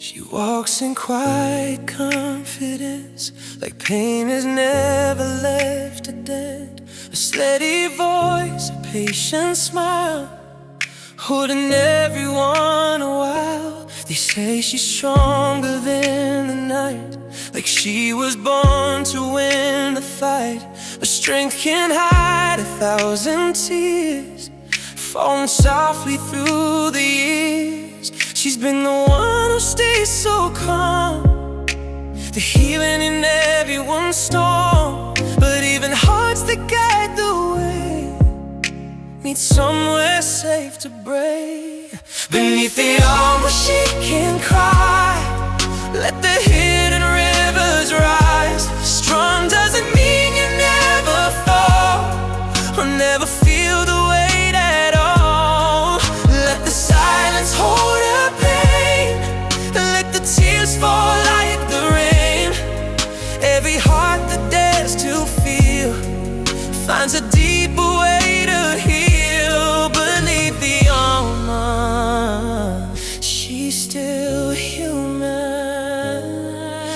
She walks in quiet confidence, like pain has never left her dead. A steady voice, a patient smile, holding everyone a while. They say she's stronger than the night, like she was born to win the fight. But strength can hide 1,000 tears, falling softly through the years. She's been the one who stays so calm, the healing in everyone's storm. But even hearts that guide the way need somewhere safe to break. Beneath the armor she can cry, let the hidden rivers rise. Strong doesn't mean you never fall, or never feel the weight at all. Let the silence hold her pain, let the tears fall like the rain. Every heart that dares to feel finds a deeper way to heal. Beneath the armor, she's still human.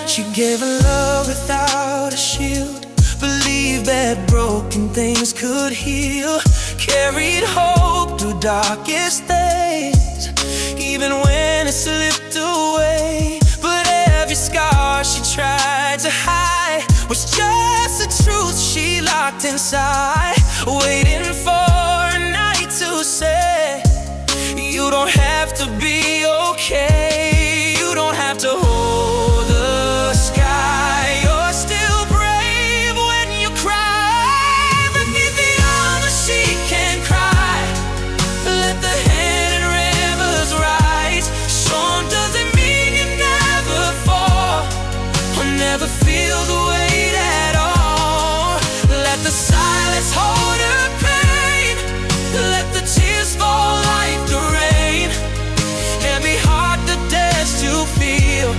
She gave a love without a shield, believed that broken things could heal. Carried hope through darkest days, even when it slipped away. But every scar she tried to hide was just the truth she locked inside, waiting for a night to say, you don't have to be okay. You don't have to hold the sky. You're still brave when you cry. Beneath the armor she can cry, let the hidden rivers rise. Storm doesn't mean you never fall, or never feel the weight at all. Let the silence hold her pain, let the tears fall like the rain. Every heart that dares to feel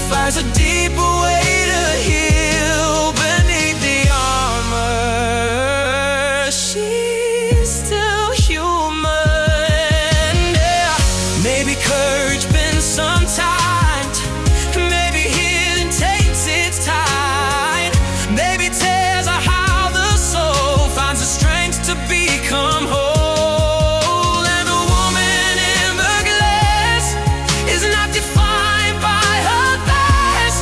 finds a deeper way to heal. Beneath the armor, she's still human. Yeah. Maybe courage bends sometimes, maybe healing takes its time. Maybe tears are how the soul finds the strength to become whole. And the woman in the glass is not defined by her past.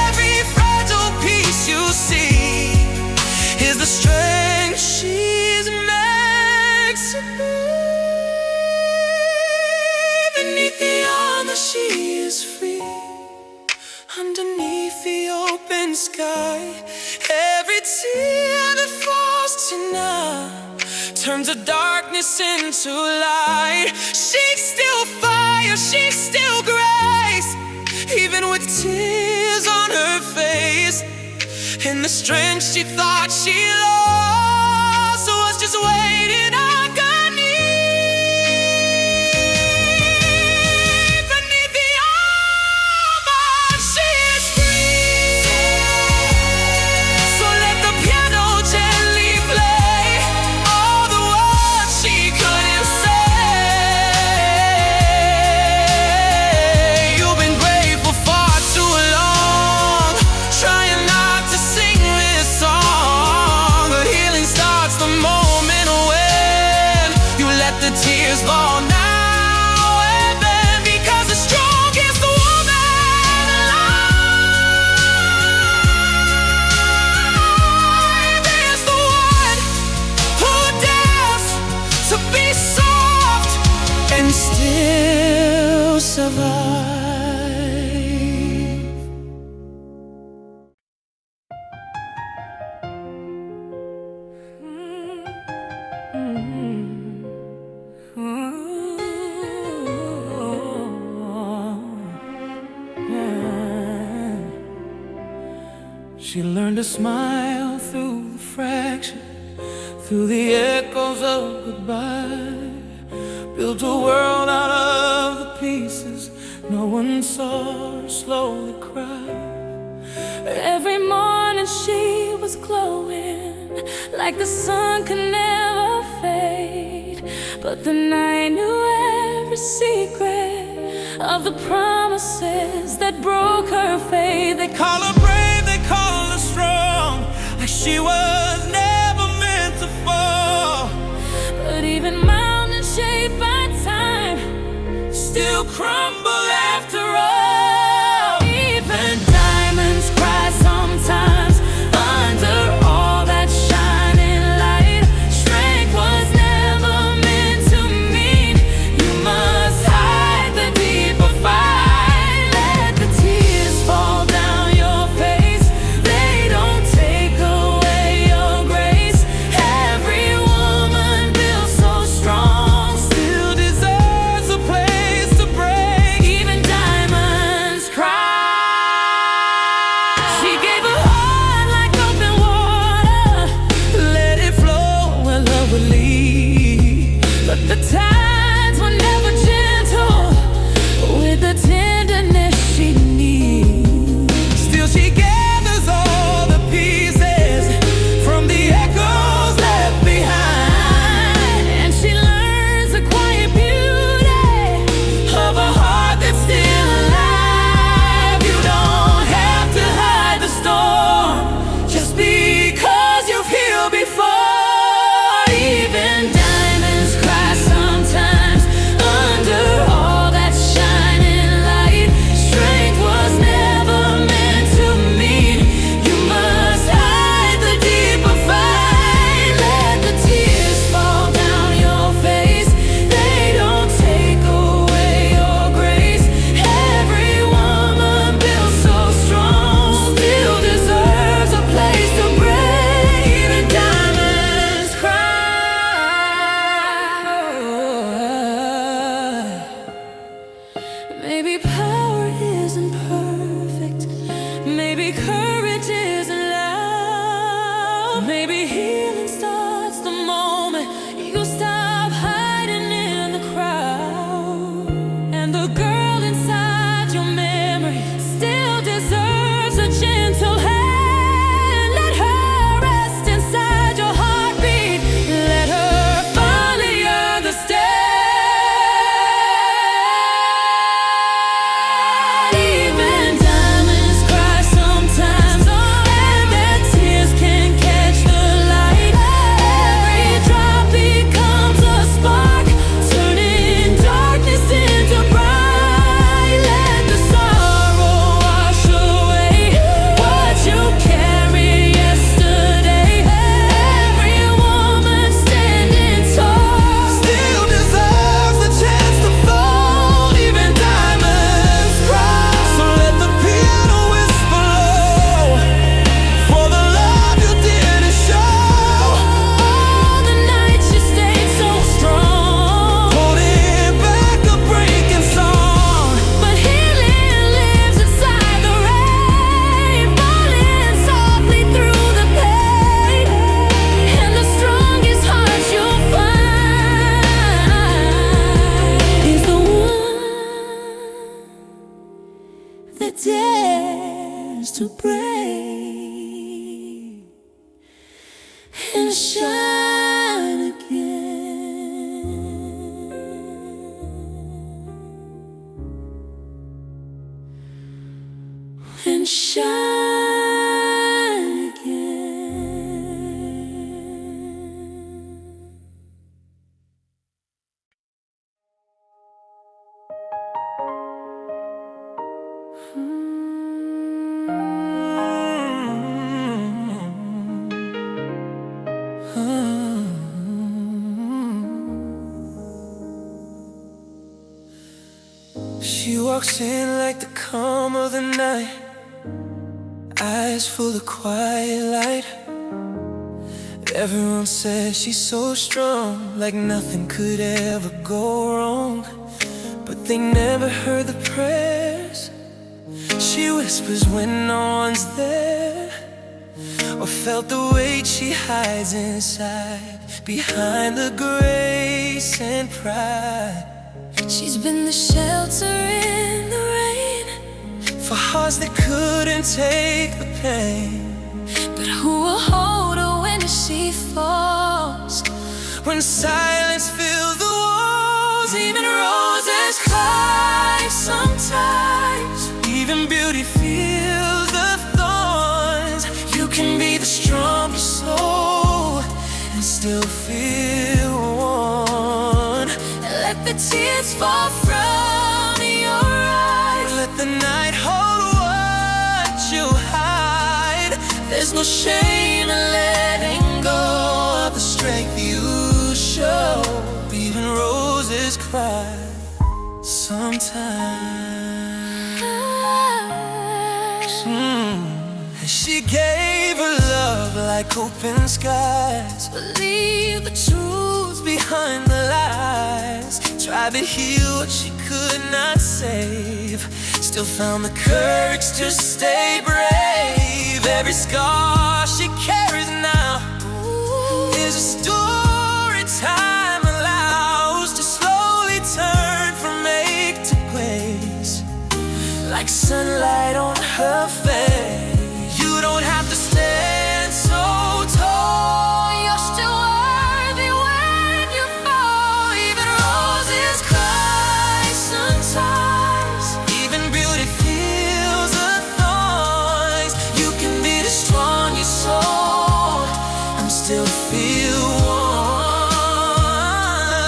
Every fragile piece you see is the strength she's meant to be. Beneath the armor she is free, underneath the open sky. Every tear that falls tonight turns the darkness into light. She's still fire, she's still grace, even with tears on her face. And the strength she thought she lost was just waiting on God. Beneath the armor, she is free. So let the piano gently play all the words she couldn't say. You've been brave for far too long, trying not to sing this song. But healing starts the moment when you let the tears fall now and then. Because the strongest woman alive is the one who dares to be soft and still survive. She learned to smile through the fraction, through the echoes of goodbye. Built a world out of the pieces no one saw her slowly cry. Every morning she was glowing like the sun could never fade. But the night knew every secret of the promises that broke her faith. They call her brave, they call her strong, like she was never meant to fall. But even mountains shaped by time still crumble after all. Even diamonds cry sometimes under all that shining light. Strength was never meant to mean you must hide the deeper fight. Let the tears fall down your face, they don't take away your grace. Every woman built so strong Still deserves a place to break. even diamonds cry. She gave her heart like open water, Let it flow where love would lead. but the tides were never gentle with the tenderness she needs. Still she gathers all the pieces from the echoes left behind, And she learns the quiet beauty of a heart that's still alive. You don't have to hide the storm just because you've healed before. even diamonds cry sometimes under all that shining light. Strength was never meant to mean you must hide the deeper fight. Let the tears fall down your face, they don't take away your grace. Every woman built so strong still deserves a place to break. Even diamonds cry. Maybe power isn't perfect, maybe courage isn't loud, maybe healing starts the moment you stop hiding in the crowd. And the girl inside your memory still deserves a gentle hand. Let her rest inside your heartbeat, let her finally understand. Even diamonds cry sometimes, and their tears can catch the light. Every drop becomes a spark, turning darkness into bright. Let the sorrow wash away what you carry yesterday. Every woman standing tall Still deserves a chance to fall. Even diamonds cry. So let the piano whisper low for the love you didn't show. all the nights you stayed so strong. Holding back a breaking song. But healing lives inside the rain, falling softly through the pain. And the strongest heart you'll find is the one that dares to break and shine again. And shine again. She walks in like the calm of the night, eyes full of quiet light. Everyone says she's so strong, like nothing could ever go wrong. But they never heard the prayers she whispers when no one's there, or felt the weight she hides inside behind the grace and pride. She's been the shelter in the rain For hearts that couldn't take the pain, but who will hold her when she falls? when silence fills the walls. Even roses cry tears fall from your eyes. Let the night hold what you hide. There's no shame in letting go of the strength you show. Even roses cry sometimes. She gave her love like open skies. Believe the truth behind the lies. Tried to heal what she could not save. Still found the courage to stay brave. Every scar she carries now is a story time allows to slowly turn from ache to grace, like sunlight on her face. You don't have to stand so tall. You're still worthy when you fall. Even roses cry sometimes. Even beauty feels the thorns. You can be the strongest soul and still feel warm.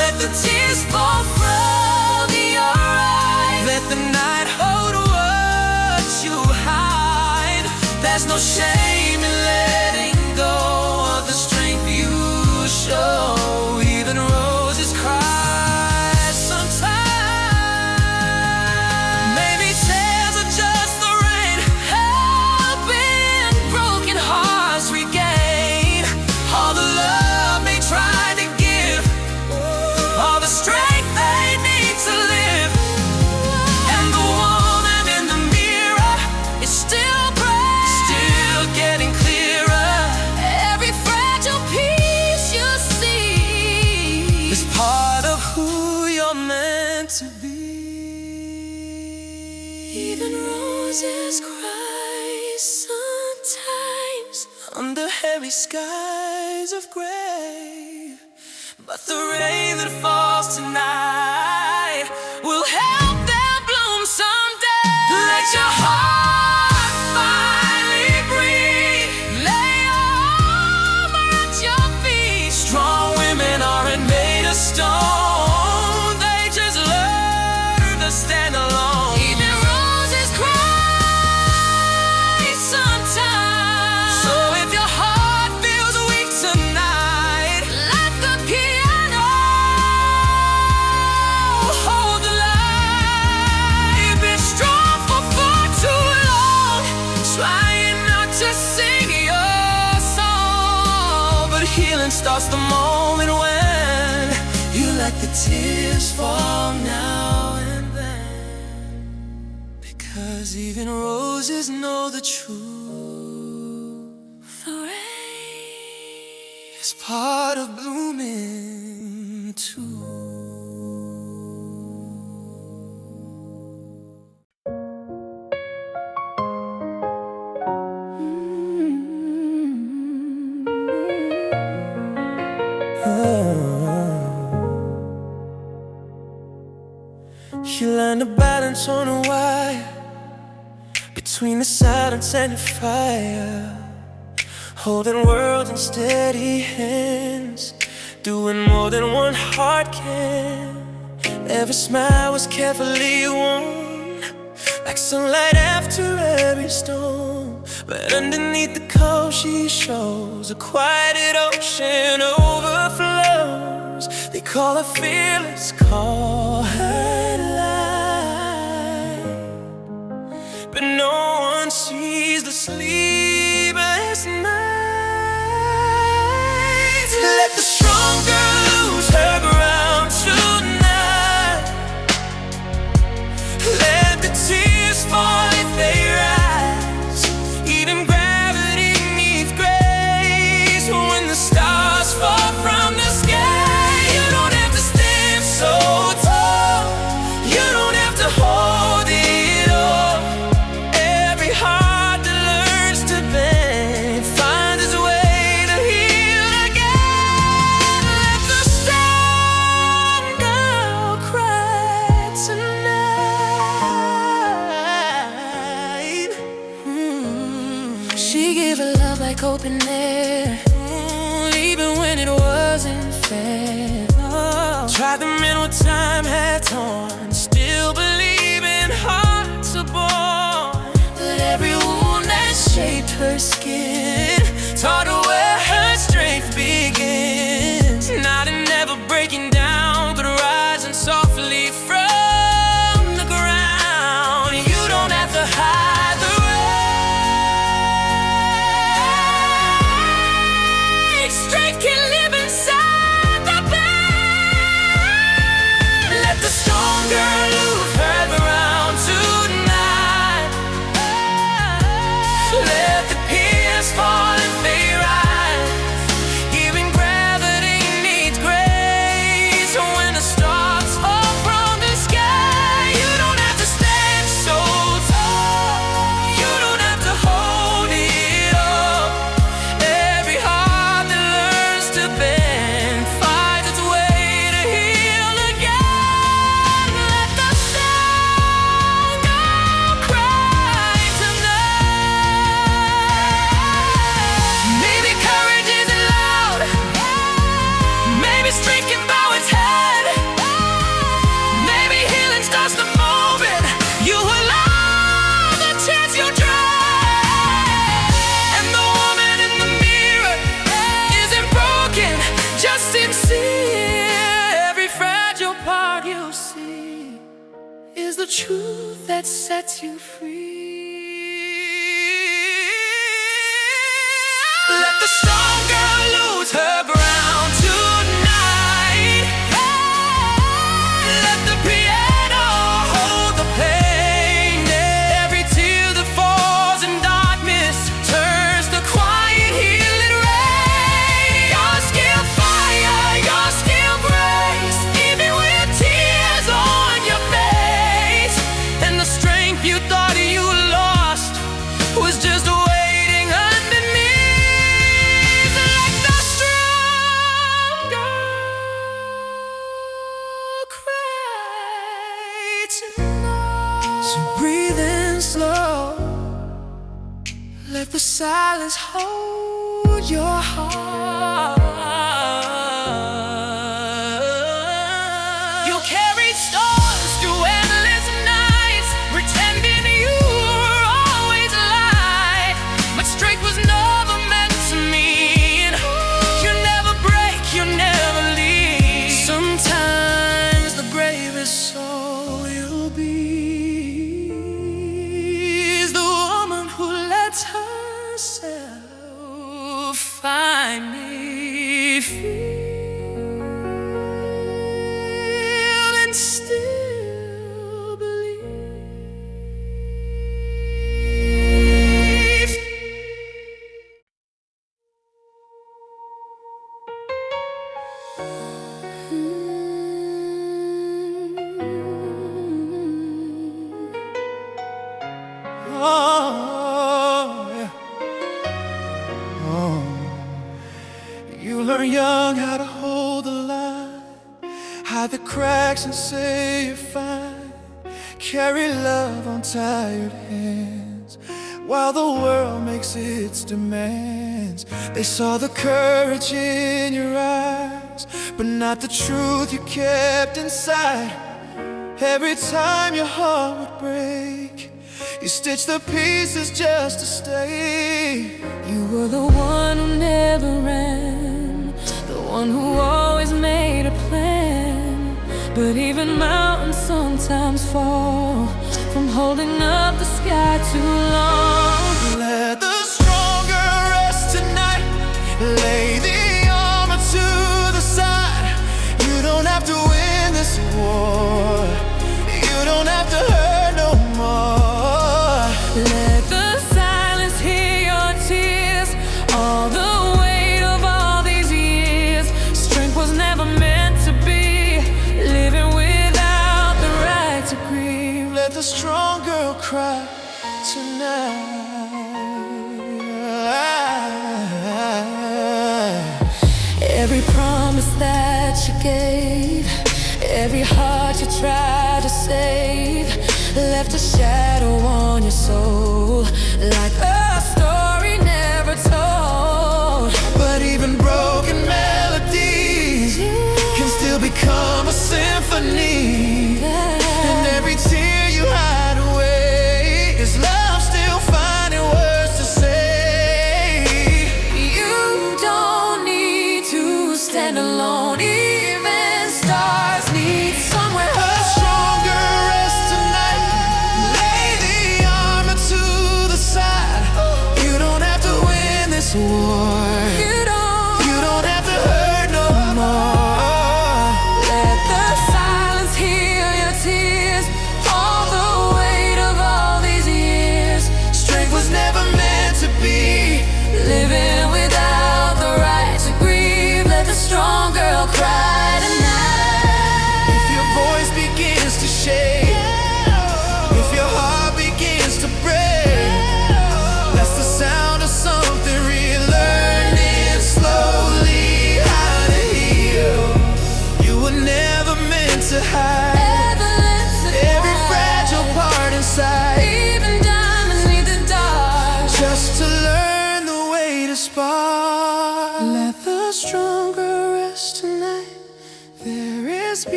Let the tears fall from your eyes. Let the night hold what you hide. There's no shame in letting go of the strength you show. Even roses cry sometimes. Maybe tears are just the rain, Helping broken hearts regain all the love they tried to give, all the strength they need to live. And the woman in the mirror is still bright, still getting clearer. every fragile piece you see It's part of who you're meant to be. Even roses cry sometimes. Under heavy skies of gray, but the rain that falls tonight will help them bloom someday. Let your heart finally breathe. Lay your armor at your feet. Strong women aren't made of stone. They just learn to stand alone. Even roses cry sometimes. So if your heart feels weak tonight, Like the piano, hold the line. You've been strong for far too long, trying not to sing your song. But healing starts the moment when you let the tears fall now and then. Because even roses know the truth. the rain. It's part of blooming too. She learned to balance on a wire between the silence and the fire, holding worlds in steady hands, doing more than one heart can. Every smile was carefully worn, like sunlight after every storm. But underneath the cold she shows a quieted ocean overflows. They call her fearless, call her light, but no one sees the sleepless nights. Let the strong girl lose her ground tonight. Let the tears fall if they rise. Even gravity needs grace. When the stars fall from the sky, you don't have to stand so tall. You don't have to hold it all. Every heart that learns to bend finds its way to heal again. Let the strong girl cry tonight. She gave her love like open air, Even when it wasn't fair. Tried the men what time had torn, still believing hearts are born. But every wound that shaped her skin taught her where her strength begins. Not in never breaking down, but rising softly from the ground. You don't have to hide the rage. Strength can live inside the pain. Let the strong girl lose her ground tonight. Let the peers fall and they rise. Even gravity needs grace. When the stars fall from the sky, you don't have to stand so tall. You don't have to hold it up. Every heart that learns to bend finds its way to heal again. Let the sound go cry tonight. Maybe courage isn't loud. Maybe strength can bow its head. Maybe healing starts the moment you allow the chance you dread. And the woman in the mirror isn't broken, just sincere. Every fragile part you see is the truth that sets you free. Let the strong girl lose her ground tonight. Let the piano hold the pain. Every tear that falls in darkness turns to quiet healing rain. Your skill fire, your skill grace, even with tears on your face. And the strength you thought you lost was just waiting underneath. Let the strong girl cry tonight. So breathe in slow. Let the silence hold your heart. You carried stars through endless nights, pretending you were always light. But strength was never meant to mean you never break, you never leave. Sometimes the bravest soul you'll be is the woman who lets herself finally feel and still believe. Oh, yeah. Oh. You learn young how to hold the line, hide the cracks and say you're fine. Carry love on tired hands while the world makes its demands. They saw the courage in your eyes, but not the truth you kept inside. Every time your heart would break, you stitched the pieces just to stay. You were the one who never ran, the one who always made a plan. But even mountains sometimes fall from holding up the sky too long. Let the stronger rest tonight. Lay the armor to the side. You don't have to win this war. You don't have to hurt no more. Let the silence hear your tears, all the weight of all these years. Strength was never meant to be living without the right to grieve. Let the strong girl cry tonight. Every promise that you gave, every heart you tried to save, left a shadow on your soul, like a story never told. But even broken melodies can still become a symphony.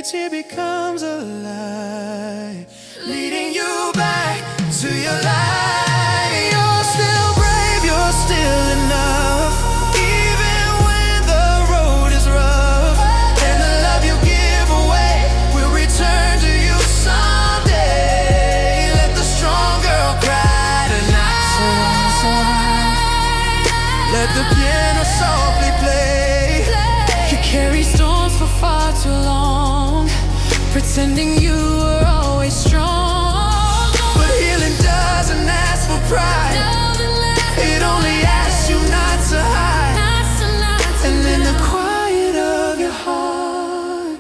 tear becomes a light, leading you back to your light. You're still brave, you're still enough, even when the road is rough. And the love you give away will return to you someday. Let the strong girl cry tonight. Let the piano softly play. You carry storms for far too long, pretending you were always strong. But healing doesn't ask for pride, it only asks you not to hide. And in the quiet of your heart,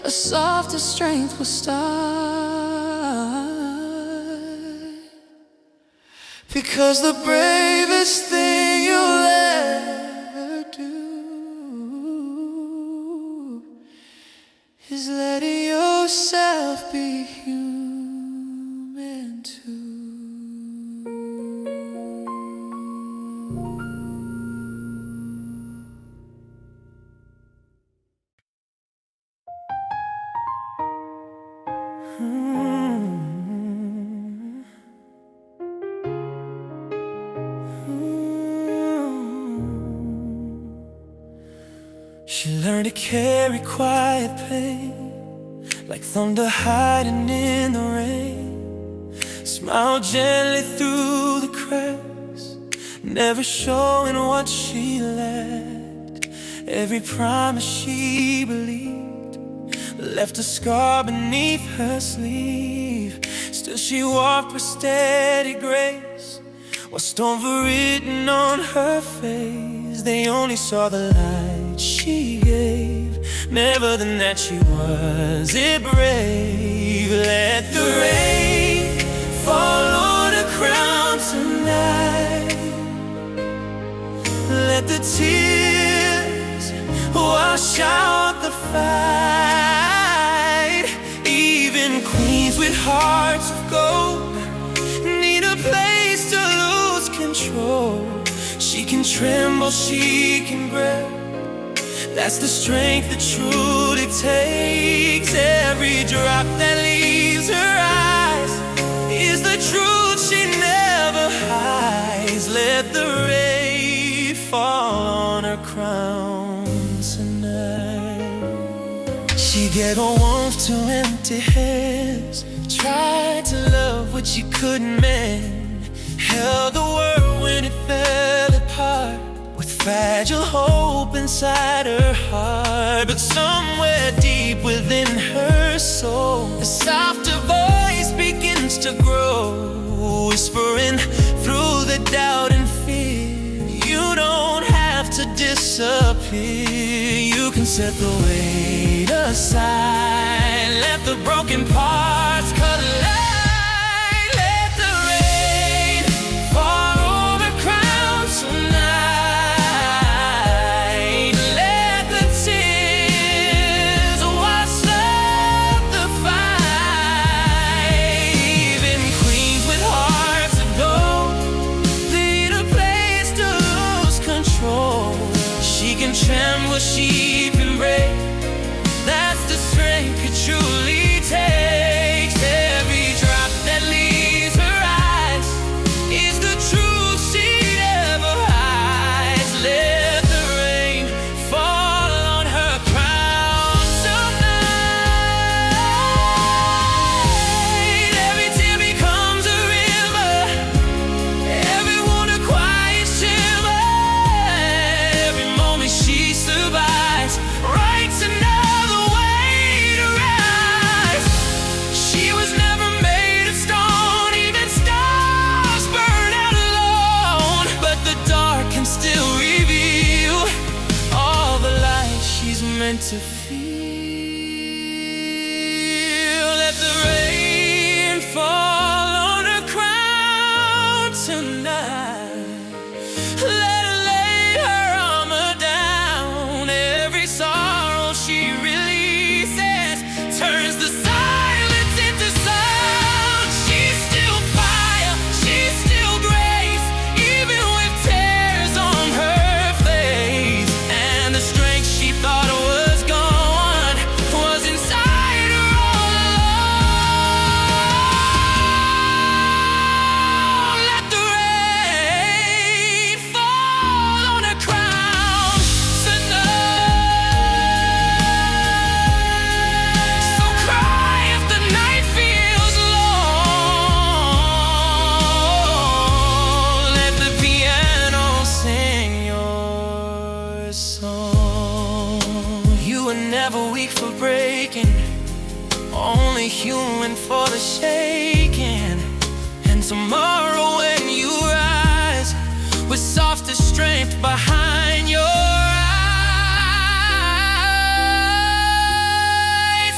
a softer strength will start. because the bravest thing you'll ever do is letting yourself be human too. She learned to carry quiet pain, like thunder hiding in the rain. Smile gently through the cracks, never showing what she lacked. Every promise she believed left a scar beneath her sleeve. Still she walked with steady grace, while storms were written on her face. They only saw the light she gave, never the that she was brave. Let the rain fall on her crown tonight. Let the tears wash out the fight. Even queens with hearts of gold need a place to lose control. She can tremble, she can grab, that's the strength that truly takes. Every drop that leaves her eyes is the truth she never hides. Let the rain fall on her crown tonight. She gave her warmth to empty hands, tried to love what she couldn't mend, held the world when it fell apart, with fragile hope inside her heart. But somewhere deep within her soul, a softer voice begins to grow, whispering through the doubt and fear. You don't have to disappear, you can set the weight aside. Let the broken parts collide. Let the rain fall on her crown tonight. Let the tears wash out the fight. Even queens with hearts of gold need a place to lose control. She can tremble, she can break, that's the strength it truly takes. Every drop that leaves her eyes is the truth she never hides. Let the rain fall on her crown tonight. Every tear becomes a river, every wound a quiet shimmer. Every moment she survives only human for the shaking. And tomorrow when you rise, with softer strength behind your eyes,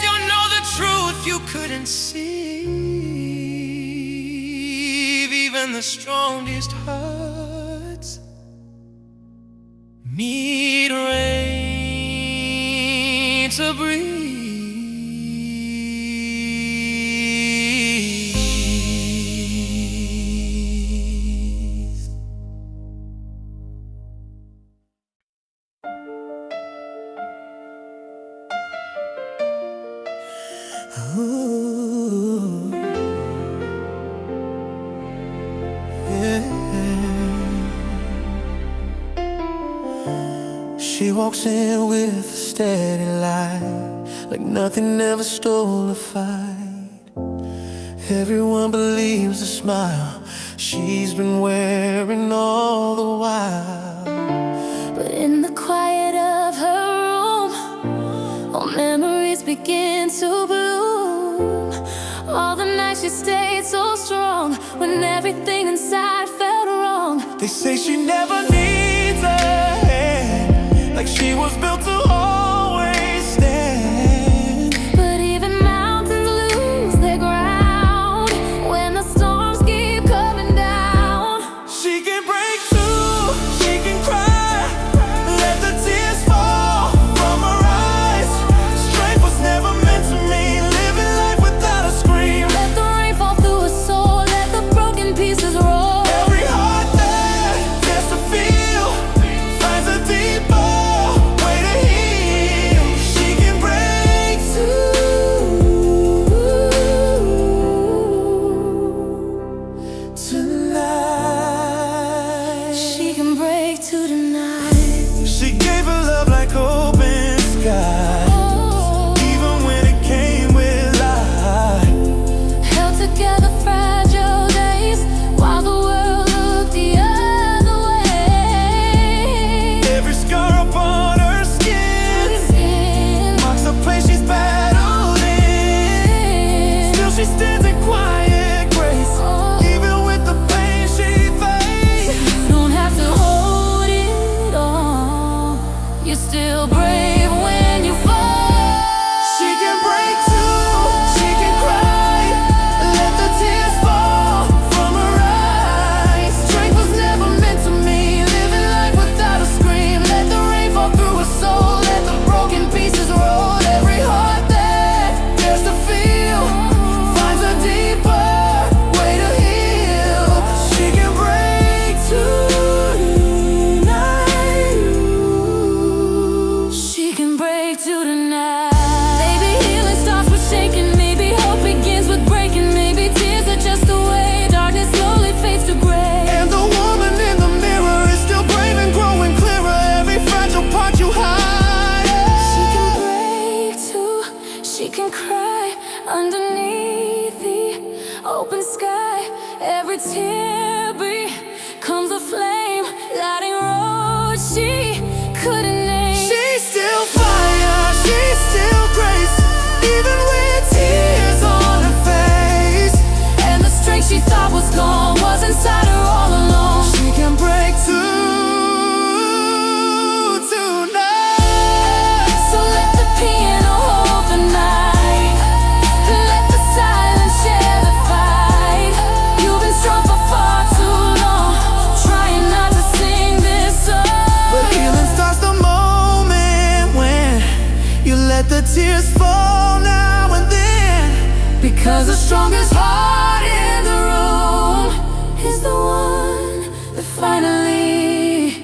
you'll know the truth you couldn't see. Even the strongest hearts need rain to breathe. Ooh, yeah. She walks in with a steady light, like nothing ever stole a fight. Everyone believes the smile she's been wearing all the while. But in the quiet of her room, all memories begin to bloom. All the nights she stayed so strong, when everything inside felt wrong. They say she never needs a hand, like she was built to always stand. But even mountains lose their ground when the storms keep coming down. She can break through, she can cry, let the tears fall from her eyes. Strength was never meant to me, living life without a scream. Let the rain fall through her soul, let the broken pieces roll. Every heart that dares to feel finds a deeper way to heal. She can break tonight. She can break to tonight. She gave her love like open sky, even when it came with lies. Held together fragile days while the world looked the other way. Every scar upon her skin marks a place she's battled in. Still she stands in quiet grace, even with the pain she faced. You don't have to hold it all, you're still brave when you fall. She can break too, she can cry, let the tears fall from her eyes. Strength was never meant to me, living life without a scream. Let the rain fall through her soul, let the broken pieces roll. Every heart that dares to feel finds a deeper way to heal. She can break tonight. She can break to tonight. Maybe healing starts with shaking, maybe hope begins with breaking. Maybe tears are just the way darkness slowly fades to gray. And the woman in the mirror is still brave and growing clearer. Every fragile part you hide. She can break too, she can cry underneath the open sky. Every tear becomes a flame, lighting roads she couldn't name. She's still fire, she's still grace, even with tears on her face. And the strength she thought was gone was inside her all along. She can break tonight. So let the piano hold the night, let the silence share the fight. You've been strong for far too long, trying not to sing this song. But healing starts the moment when you let the tears fall now and then. Because the strongest heart in the room is the one that finally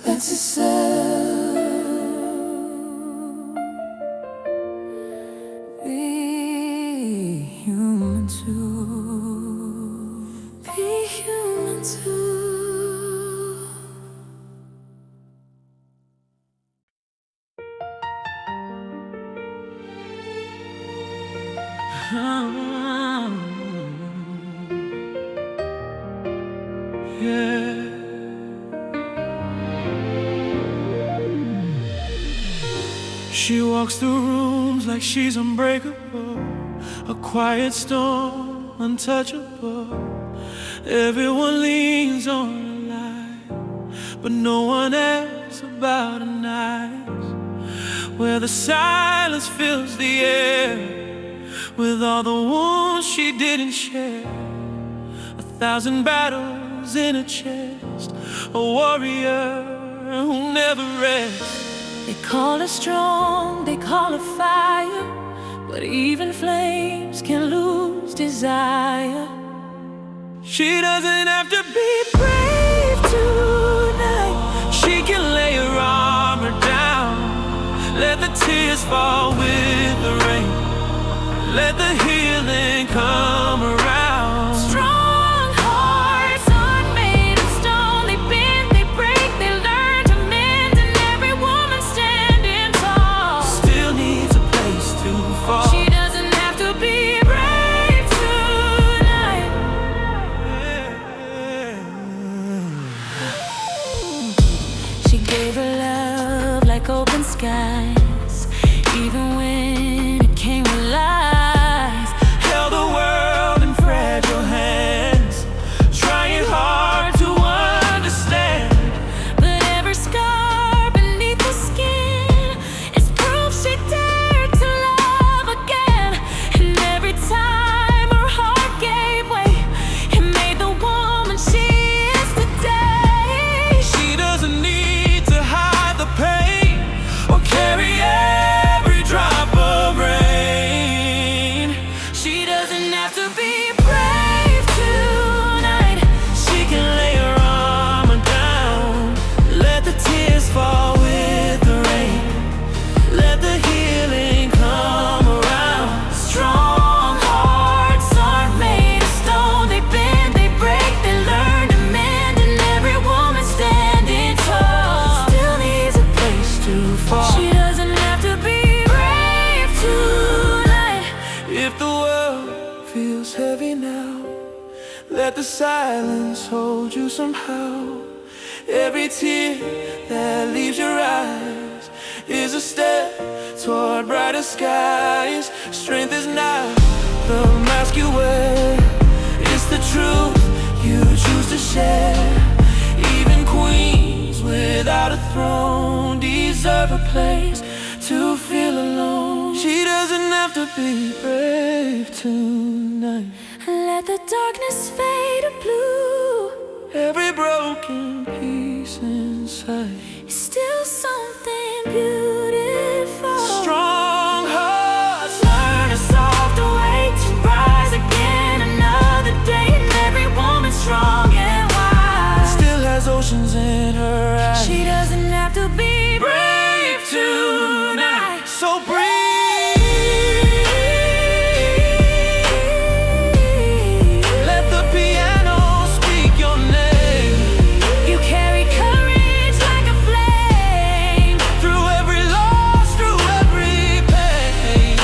lets itself be human too. Be human too. She walks through rooms like she's unbreakable, a quiet storm, untouchable. Everyone leans on her light, but no one asks about her nights, where the silence fills the air with all the wounds she didn't share. 1,000 battles in her chest, a warrior who never rests. They call her strong, they call her fire, but even flames can lose desire. She doesn't have to be brave tonight. She can lay her armor down, let the tears fall with the rain, let the healing come around. Strong hearts aren't made of stone. They bend, they break, they learn to mend, and every woman standing tall Still needs a place to fall. She doesn't have to be brave tonight. She gave her love like open skies, even when it came with lies. Held the world in fragile hands, trying hard to understand. But every scar beneath the skin is proof she dared to love again. And every time her heart gave way, it made the woman she is today. She doesn't need to hide the pain or carry every drop of rain. She doesn't have to be brave tonight. She can lay her armor down, let the tears fall with the rain, let the healing come around. Strong hearts aren't made of stone. They bend, they break, they learn to mend, and every woman standing tall Still needs a place to fall. She doesn't have to be brave tonight. If the world feels heavy now, let the silence hold you somehow. Every tear that leaves your eyes is a step toward brighter skies. Strength is not the mask you wear, it's the truth you choose to share. Even queens without a throne deserve a place to feel alone. She doesn't have to be brave tonight. Let the darkness fade to blue. Every broken piece inside, It's still something beautiful. strong hearts Learn a softer way to rise again. Another day, and every woman strong and wise still has oceans in her eyes. She doesn't have to be Brave tonight, so breathe. Let the piano speak your name. You carry courage like a flame. Through every loss, through every pain.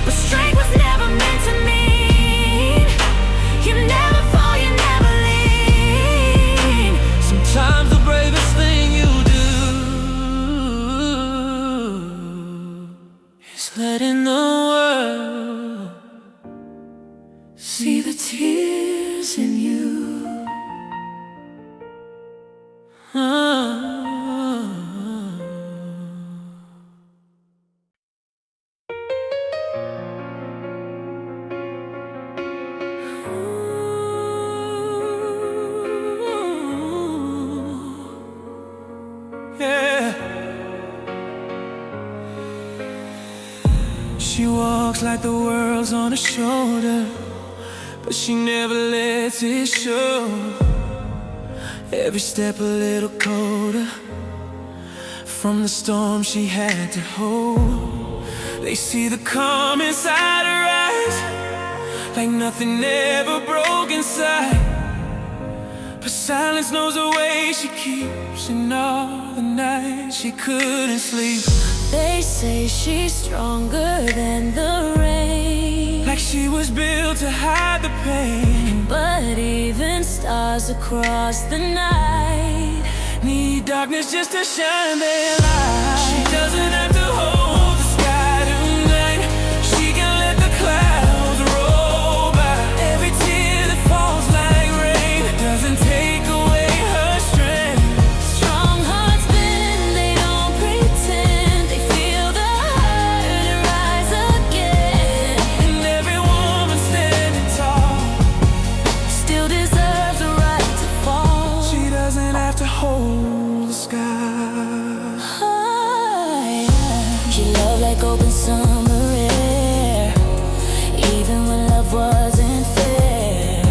But strength was never meant to mean you never fall, you never lean. Sometimes the bravest thing you do is letting the world see the tears in you. Yeah. She walks like the world's on her shoulder, but she never lets it show. Every step a little colder from the storm she had to hold. They see the calm inside her eyes, like nothing ever broke inside. But silence knows the way she keeps, and all the nights she couldn't sleep. They say she's stronger than the rain, like she was built to hide the pain. but even stars across the night need darkness just to shine their light. She doesn't have to hold like open summer air. Even when love wasn't fair,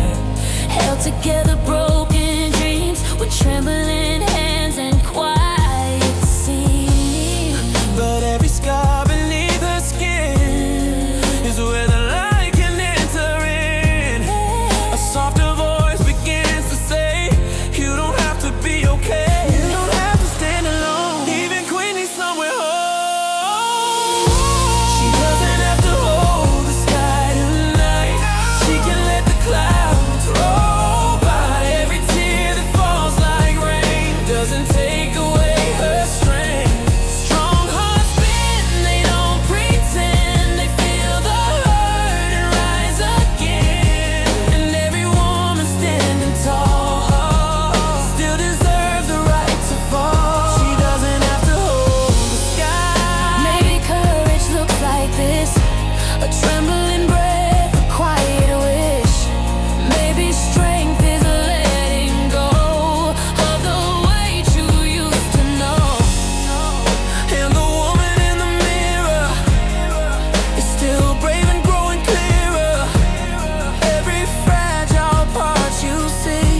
held together broken dreams with trembling hands and quiet scenes. But every scar beneath her skin is where the light can enter in. A softer voice begins to say, you don't have to be okay. You don't have to stand alone. Even Queen needs somewhere home. She doesn't have to hold the sky tonight. She can let the clouds roll by. Every tear that falls like rain doesn't take away her strength. Strong hearts bend, they don't pretend. They feel the hurt and rise again. And every woman standing tall still deserves the right to fall. She doesn't have to hold the sky. Maybe courage looks like this, a trembling breath, a quiet wish. Maybe strength is letting go of the weight you used to know. And the woman in the mirror is still brave and growing clearer. Every fragile part you see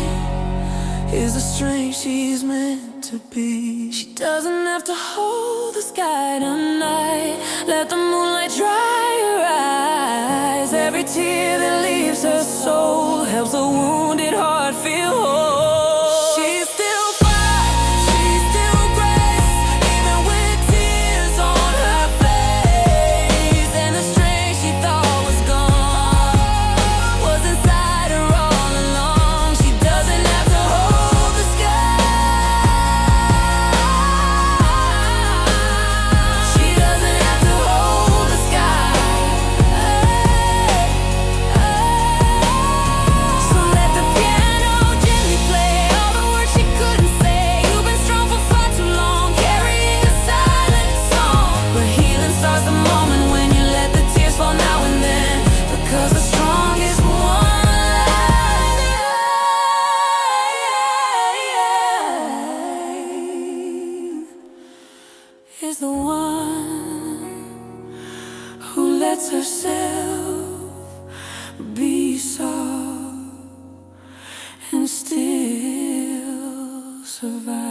is the strength she's meant to be. She doesn't have to hold the sky tonight. Let the moonlight dry her eyes. Every tear that leaves her soul helps a wounded heart feel whole. She's still fire, she's still grace, even with tears on her face. And the strength she thought was gone was inside her all along. She doesn't have to hold the sky. She doesn't have to hold the sky. So let the piano gently play all the words she couldn't say. You've been strong for far too long, carrying a silent song. But healing starts the moment when you let the tears fall now and then, because the strongest one alive is the one who lets herself be soft and still survive.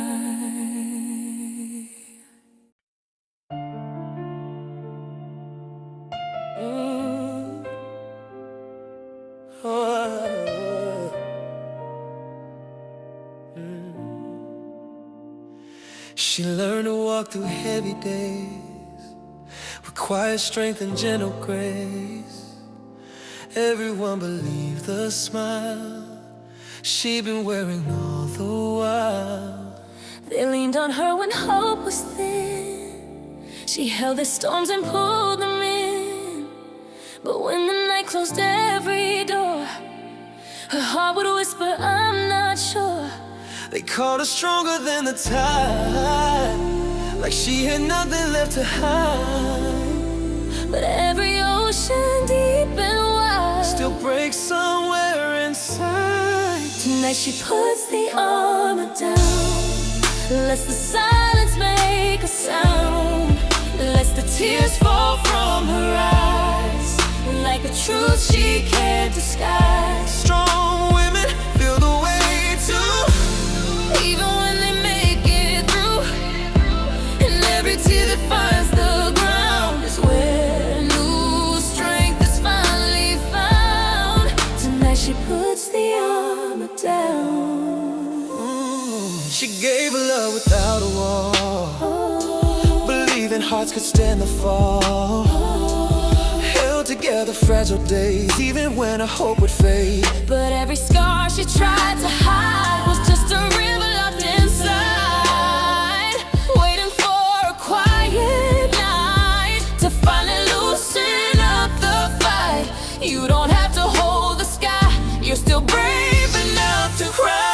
She learned to walk through heavy days with quiet strength and gentle grace. Everyone believed the smile she'd been wearing all the while. They leaned on her when hope was thin. She held their storms and pulled them in. But when the night closed every door, her heart would whisper, I'm not sure. They called her stronger than the tide, like she had nothing left to hide. But every ocean deep and wide Still breaks somewhere inside. Tonight she puts the armor down, lets the silence make a sound, lets the tears fall from her eyes, like a truth she can't disguise. Strong women feel the way too, even when they make it through. And every tear that finds the ground is where new strength is finally found. Tonight she puts the armor down. She gave a love without a wall, believing hearts could stand the fall. Held together fragile days, even when her hope would fade. But every scar she tried to hide was just a river locked inside, waiting for a quiet night to finally loosen up the fight. You don't have to hold the sky, you're still brave enough to cry.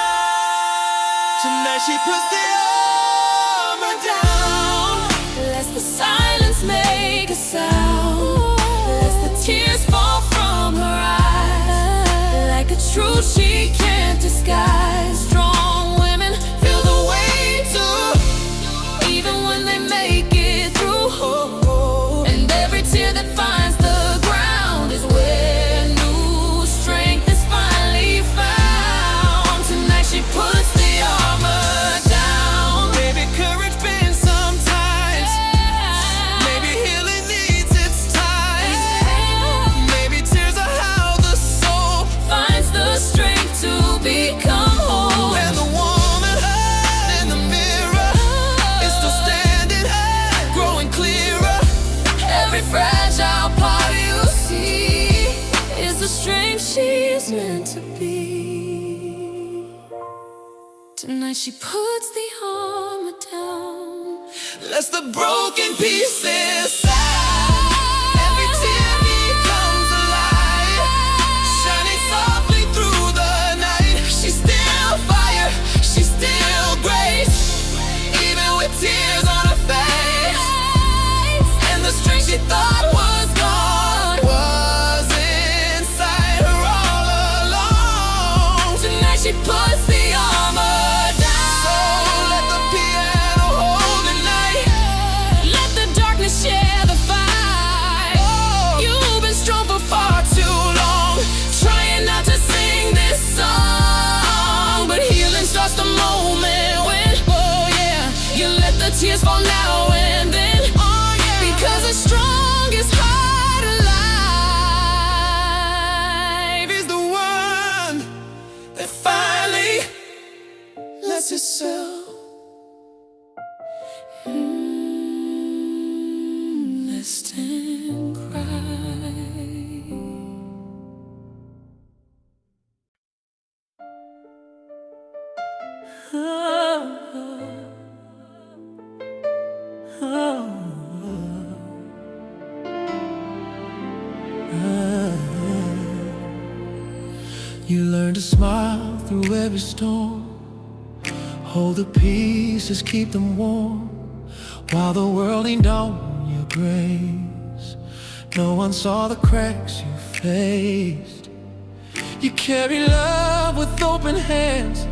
Tonight she puts the armor down, Lets the silence make a sound, lets the tears fall from her eyes, like a truth she can't disguise. Strong women Tonight she puts the armor down, lets the broken pieces slide. Every tear becomes a light, shining softly through the night. She's still fire, she's still grace, even with tears on her face. And the strength she thought was gone was inside her all along. tonight she puts the armor down. So let the piano hold the night, Let the darkness share the fight. You've been strong for far too long, trying not to sing this song. But healing starts the moment when, oh yeah, you let the tears fall now and then. Because the strongest heart alive is the one that finally lets itself rest and cry. You learn to smile through every storm, hold the pieces, keep them warm, while the world ain't on your grace. No one saw the cracks you faced. You carry love with open hands,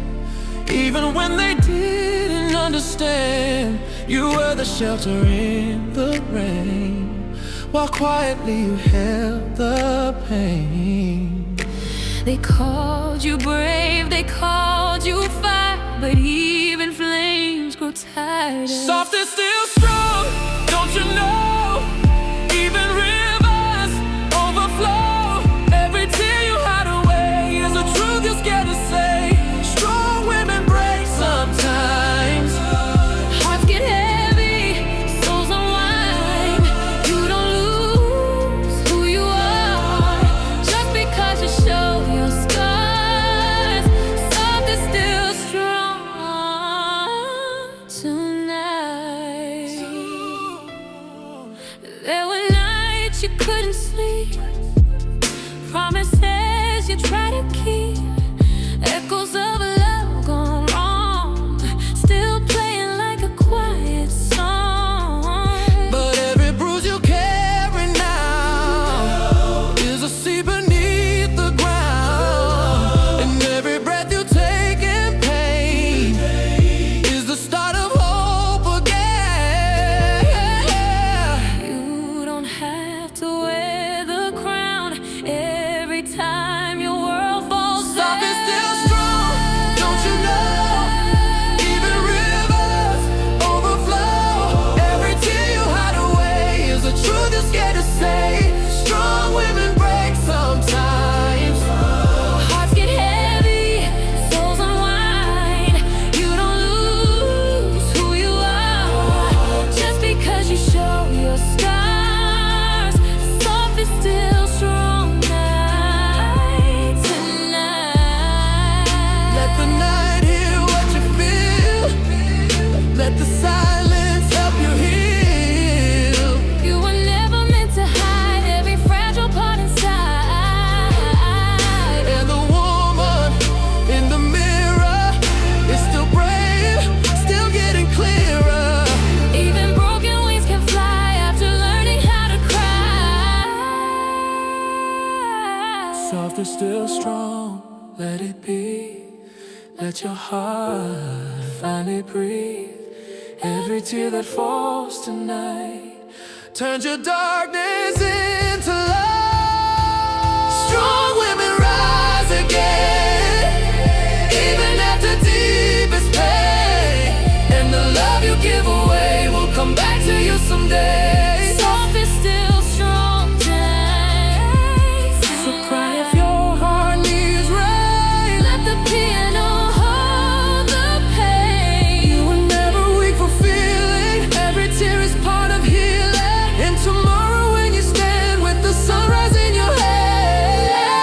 even when they didn't understand. You were the shelter in the rain, while quietly you held the pain. They called you brave, they called you fire, but even flames grow tired. Soft and still strong, don't you know? Even rivers overflow. Every tear you hide away is a truth you're scared to say. Strong women break sometimes. Hearts get heavy, souls unwind. You don't lose who you are just because you show your scars. Soft is still strong tonight. There were nights you couldn't sleep, promises you try to keep, echoes of love gone wrong, still playing like a quiet song. But every bruise you carry now is a seed beneath the ground. And every breath you take in pain is the start of hope again. You don't have to wear the crown every time your world falls down. Soft is still strong, don't you know? Even rivers overflow. Every tear you hide away is a truth you're scared to say. Strong women break sometimes. Hearts get heavy, souls unwind. You don't lose who you are just because you show your scars. Soft is still strong night tonight. Let the night hear what you feel. Let the silence help you heal. You were never meant to hide every fragile part inside. And the woman in the mirror is still brave, still getting clearer. Even broken wings can fly after learning how to cry. Soft is still strong, let it be. Let your heart finally breathe. Every tear that falls tonight turns your darkness into light. Strong women rise again, even after deepest pain. And the love you give away will come back to you someday. Soft is still strong tonight. So cry if your heart needs rain. Let the piano hold the pain. You were never weak for feeling. Every tear is part of healing. And tomorrow when you stand with the sunrise in your head,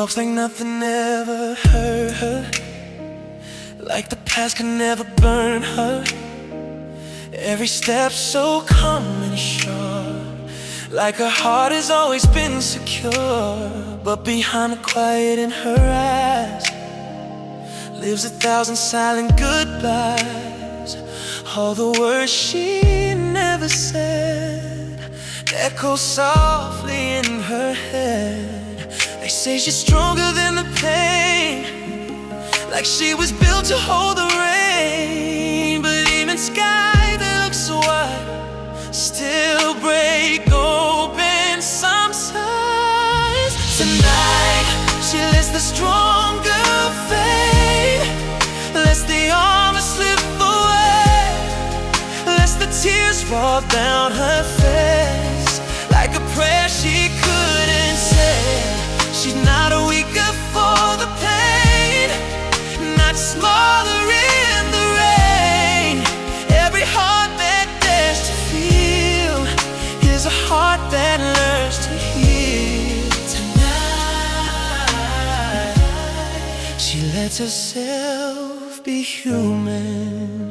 walks like nothing ever hurt her, like the past could never burn her. Every step so calm and sure, like her heart has always been secure. But behind the quiet in her eyes lives 1,000 silent goodbyes. All the words she never said echo softly in her head. They say she's stronger than the pain, like she was built to hold the rain. But even sky that looks so wide still break open sometimes. Tonight she lets the stronger fade, lets the armor slip away, lets the tears fall down her face like a prayer she couldn't say. She's not weaker for the pain, not smaller in the rain. Every heart that dares to feel is a heart that learns to heal. Tonight she lets herself be human.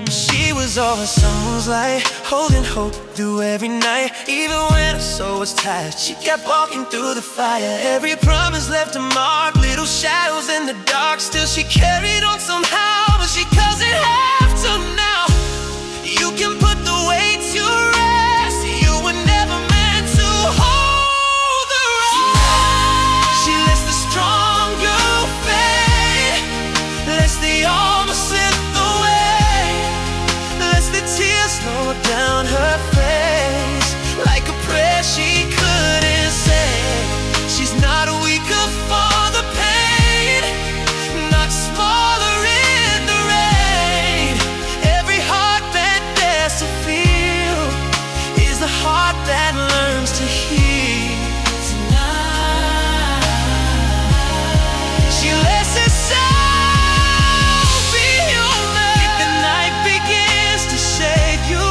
She was always someone's light, holding hope through every night. Even when her soul was tired, she kept walking through the fire. Every promise left a mark, little shadows in the dark. Still she carried on somehow, but she doesn't have to now. You can put the weight to rest. You were never meant to hold the rest. She lets the stronger fade, lets the armor slip away, lets the tears slow down her face like a prayer she couldn't say. She's not weaker for the pain, not smaller in the rain. Every heart that dares to feel is the heart that learns to heal. Tonight she lets herself be human. If the night begins to shake you,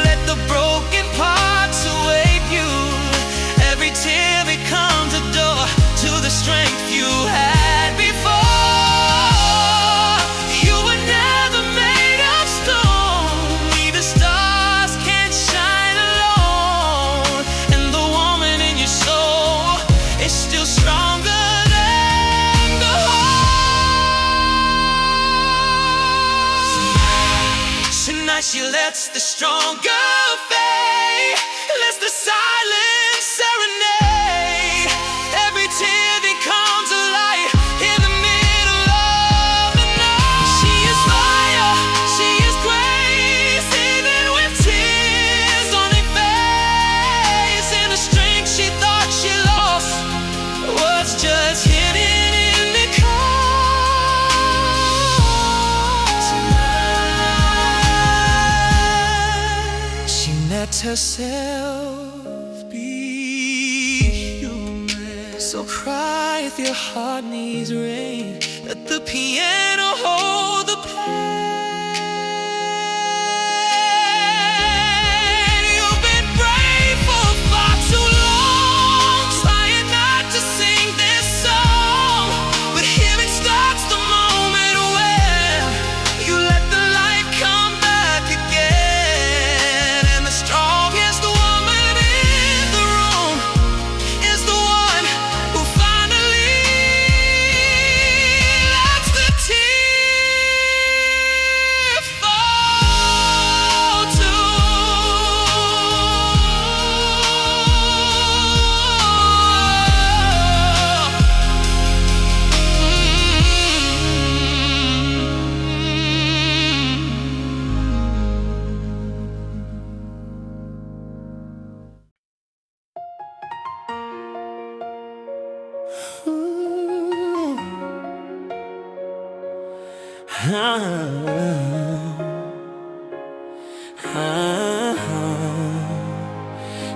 let the broken parts awake you. Every tear becomes a door to the strength you had before. You were never made of stone, even stars can't shine alone. And the woman in your soul is still stronger than the whole. Tonight she lets the stronger fade, lets the silence serenade. Every tear becomes a light in the middle of the night. She is fire, she is grace, even with tears on her face. And the strength she thought she lost was just hidden in the cold. Tonight she let herself be human. So cry if your heart needs rain, let the piano hold the pain. You've been brave for far too long, trying not to sing this song. But healing starts the moment when you let the light come back again. And the strongest woman in the room is the one who finally lets the tear fall too.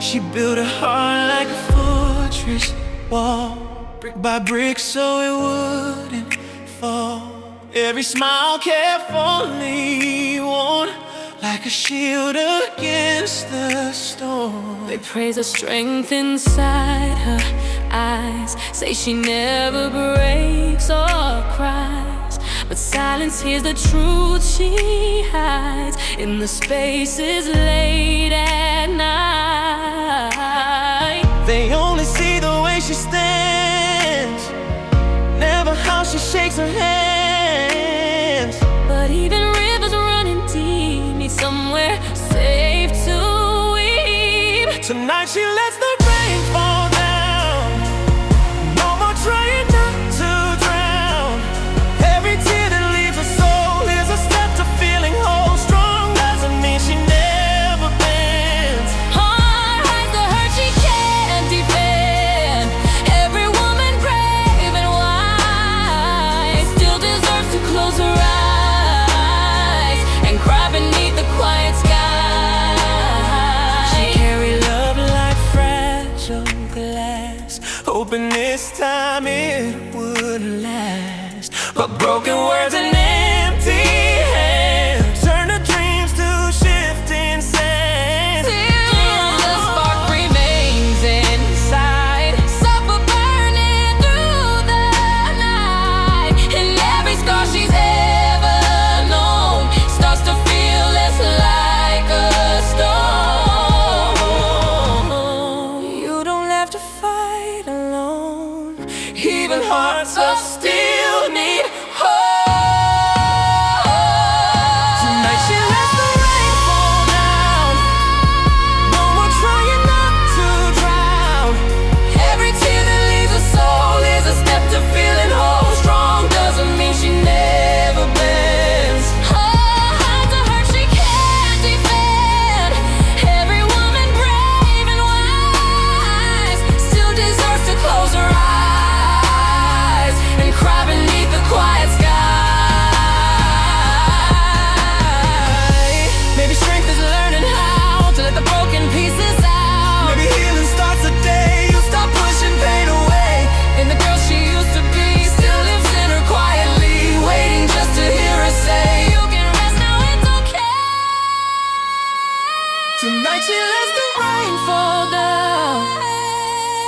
She built a heart like a fortress wall, brick by brick so it wouldn't fall. Every smile carefully worn, like a shield against the storm. They praise the strength inside her, eyes say she never breaks or cries, but silence hears the truth she hides in the spaces late at night. They only see the way she stands, never how she shakes her hands. But even rivers running deep need somewhere safe to weep. Tonight she lets the rain fall down, no more trying not to drown. Every tear that leaves her soul is a step to feeling whole. Strong doesn't mean she never bends. Heart hides the hurt she can't defend. Every woman brave and wise still deserves to close her eyes and cry beneath the quiet sky. She carried love like fragile glass, hoping this time it would last. But broken words and empty hands turn her dreams to shifting sand. Till the spark remains inside, suffer burning through the night, and every scar she's ever known starts to feel less like a stone. You don't have to fight alone, even hearts of steel need hope. Tonight she lets the rain fall down, no more trying not to drown. Every tear that leaves a soul is a step to feeling whole. Strong doesn't mean she never bends. Hides the hurt she can't defend. Every woman brave and wise still deserves to close her eyes and cry beneath the quiet sky. Maybe strength is learning how To let the broken pieces out. maybe healing starts the day you stop pushing pain away. And the girl she used to be still lives in her quietly, waiting just to hear her say, you can rest now, it's okay. Tonight she lets the rain fall down,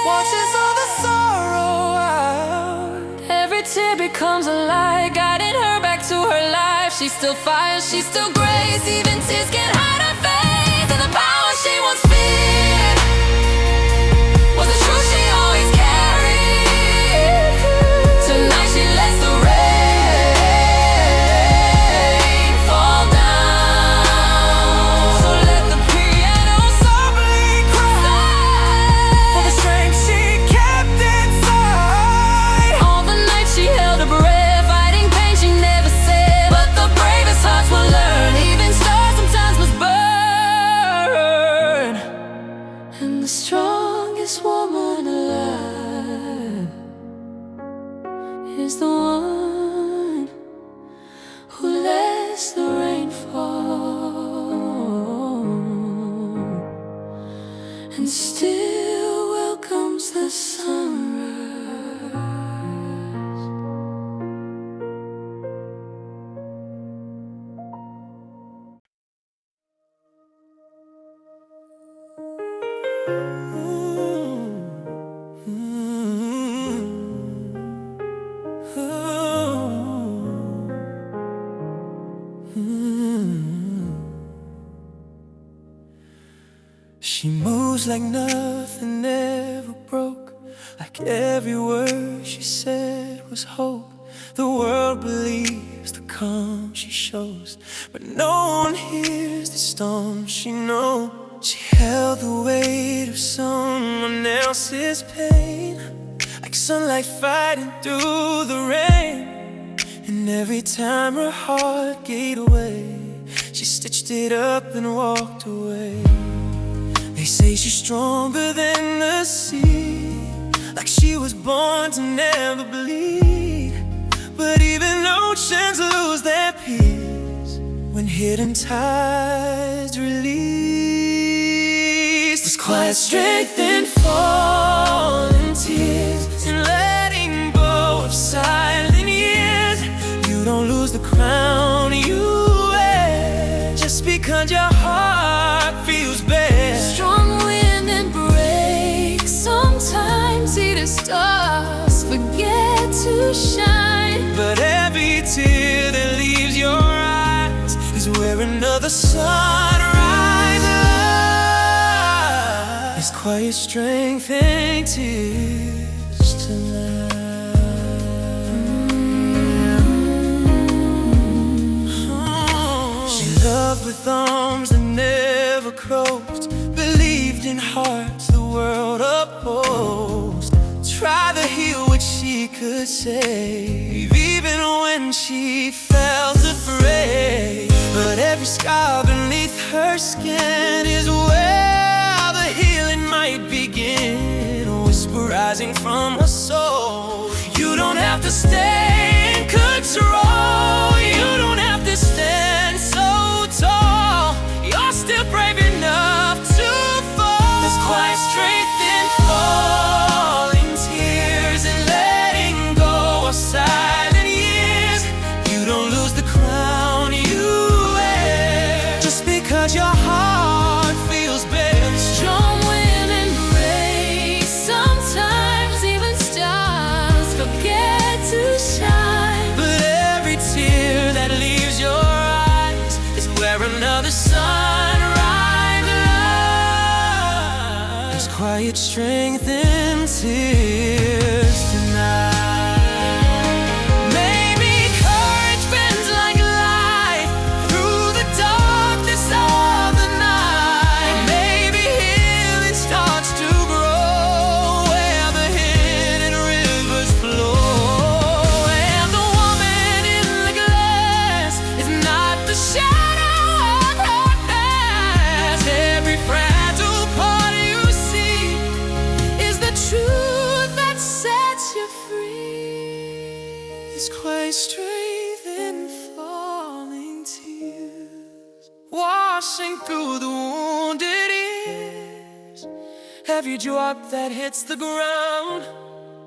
watches all the sorrow out. Every tear becomes a light, guiding her back to her life. She's still fire, she's still grace. Even tears can't hide her face. And the power she once feared was the truth she always carried. Tonight she lets the rain fall down. So let the piano softly cry for the strength she kept inside. All the nights she held her breath, fighting pain she never said. But the bravest hearts will learn, even stars sometimes must burn. And the strongest woman alive is the one who lets the rain fall and still welcomes the sunrise. She moves like nothing ever broke, like every word she said was hope. The world believes the calm she shows, but no one hears the storm she knows. She held the weight of someone else's pain, like sunlight fighting through the rain. And every time her heart gave away, she stitched it up and walked away. They say she's stronger than the sea, like she was born to never bleed. But even oceans lose their peace when hidden tides release. There's quiet strength in falling tears, and letting go of silent years. You don't lose the crown you wear just because your heart feels bare. Strong wind and break sometimes, see this to shine. But every tear that leaves your eyes is where another sun rises. There's quiet strength in tears tonight. She loved with arms that never closed, believed in hearts the world opposed, tried to heal what she could save, even when she felt afraid. But every scar beneath her skin is where the healing might begin, a whisper rising from her soul. You don't have to stay in control, you don't have to stand so tall, you're still brave enough to fall. There's quiet strength in falling tears and letting go of silent years. You don't lose the crown you wear just because your heart feels bare. Strong women break, sometimes even stars forget to shine. But every tear that leaves your eyes is where another sun rises. There's quiet strength in tears tonight. Maybe courage bends like light through the darkness of the night. Maybe healing starts to grow where the hidden rivers flow. And the woman in the glass is not the shadow of her past. Every fragile part you see is the truth that sets you free. It's quiet strength in falling tears, washing through the wounded ears. Every drop that hits the ground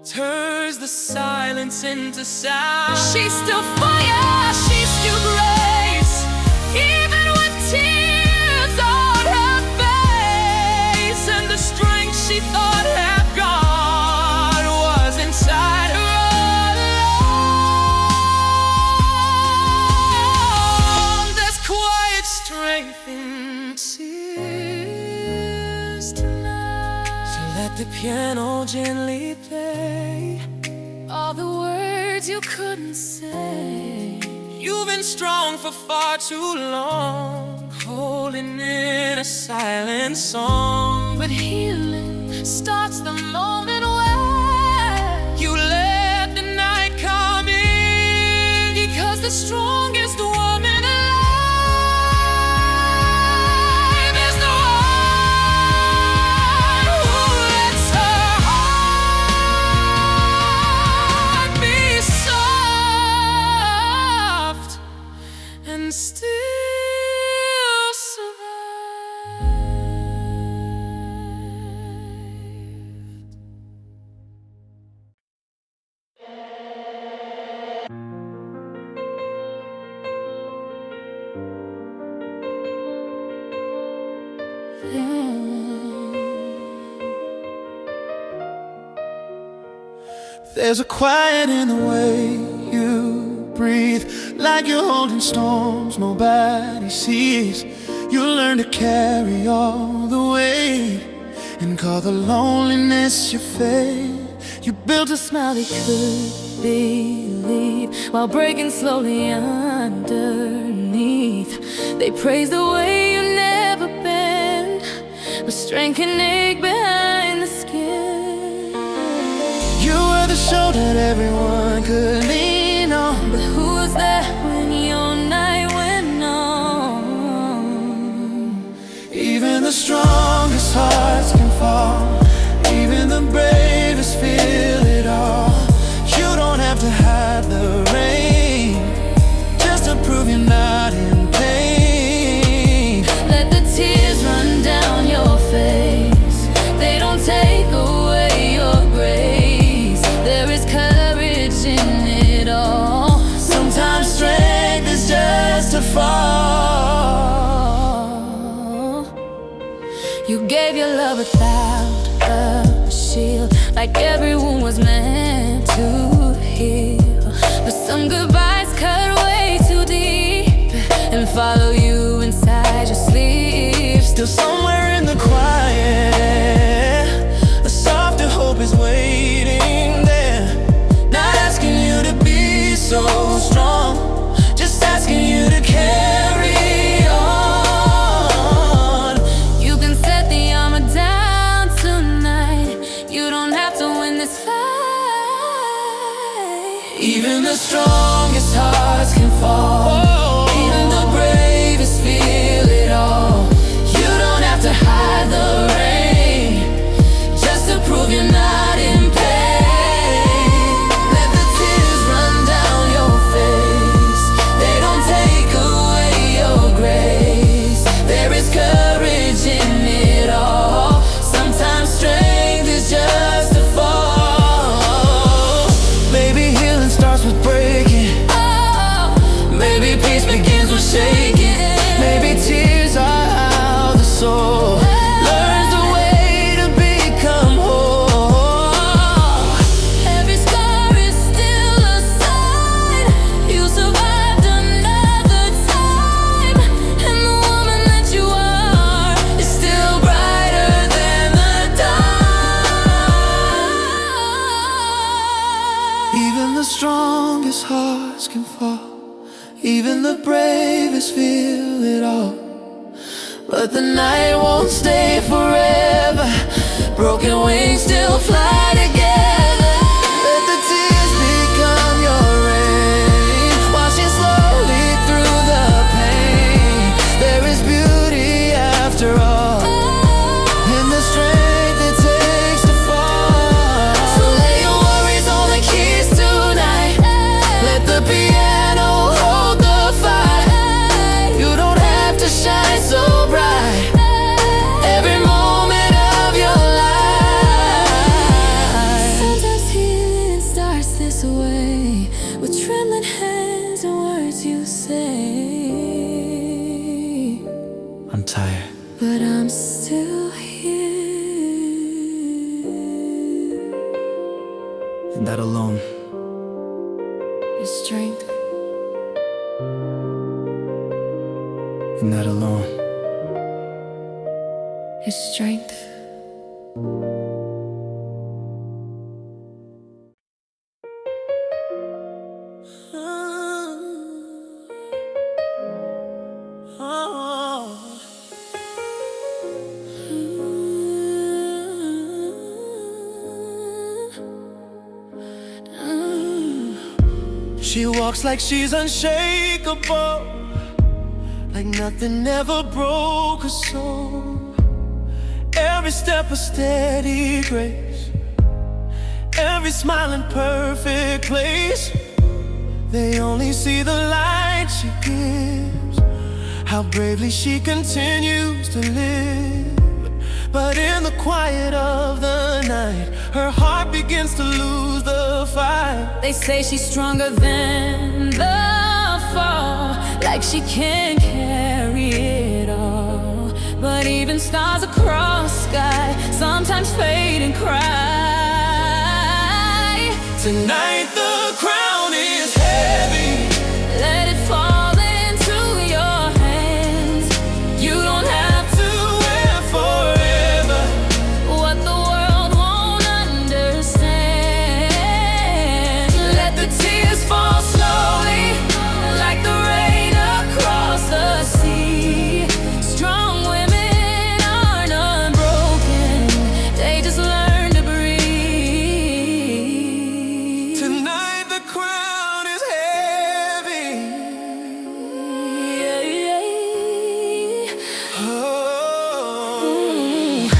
turns the silence into sound. She's still fire, she's still grace, even with tears on her face. And the strength she thought had gone was inside her all along. There's quiet strength in tears tonight. So let the piano gently play All the words you couldn't say. You've been strong for far too long, holding in a silent song. But healing starts the moment where You let the night come in, because the strongest woman alive is the one who lets her heart be soft and still survive. There's a quiet in the way you breathe, like you're holding storms nobody sees. You learn to carry all the weight and call the loneliness your fate. You built a smile they could believe While breaking slowly underneath. They praise the way you never bend, but strength can ache behind the skin. You were the shoulder that everyone could lean on. But who was there when your night went on? Even the strongest hearts can fall, even the bravest feel it all. You don't have to hide the rain just to prove you're not in pain. Let the tears run down your face, they don't take away your grace. There is courage in it all. Sometimes strength is just to fall. You gave your love without a shield, like every wound was meant to heal. till somewhere in the quiet, a softer hope is waiting there. Not asking you to be so strong, just asking you to carry on. You can set the armor down tonight. You don't have to win this fight. Even the strongest hearts can fall. Even the bravest feel it all. You don't have to hide the rain just to prove you're not in pain. Let the tears run down your face. They don't take away your grace. There is courage in it all. Sometimes strength is just a fall. Maybe healing starts with breaking. Maybe peace begins with shaking. Maybe tears are how the soul learns the way to become whole. Every scar is still a sign you survived another time, and the woman that you are is still brighter than the dawn. Even the strongest hearts can fall. Even the bravest feel it all. But the night won't stay forever. Broken wings still fly together. Let the tears become your rain, washing slowly through the pain. There is beauty after all, in the strength it takes to fall. So lay your worries on the keys tonight. Let the piano hold the fire. You don't have to shine so bright every moment of your life. Sometimes healing starts this way, with trembling hands and words you say. I'm tired, But I'm still here. and that alone Your strength, and that alone. your strength. She walks like she's unshakable, like nothing ever broke her soul. Every step a steady grace, every smile in perfect place. They only see the light she gives, how bravely she continues to live. But in the quiet of the night, her heart begins to lose the fight. They say she's stronger than the fall, like she can't carry it all. But even stars across sky sometimes fade and cry. Tonight the crown is heavy. Let it fall into your hands. You don't have to Wear forever. what the world won't understand. Let the tears fall slowly, like the rain across the sea. Strong women aren't unbroken, they just learn to breathe. Tonight the crown is heavy. Oh,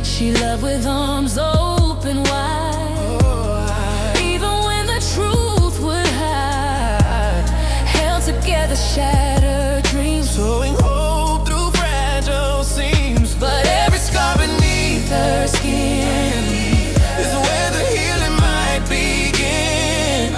She loved with arms open wide, even when the truth would hide. Held together, shattered dreams. sowing hope through fragile seams. But every scar beneath her skin Is where the healing might begin.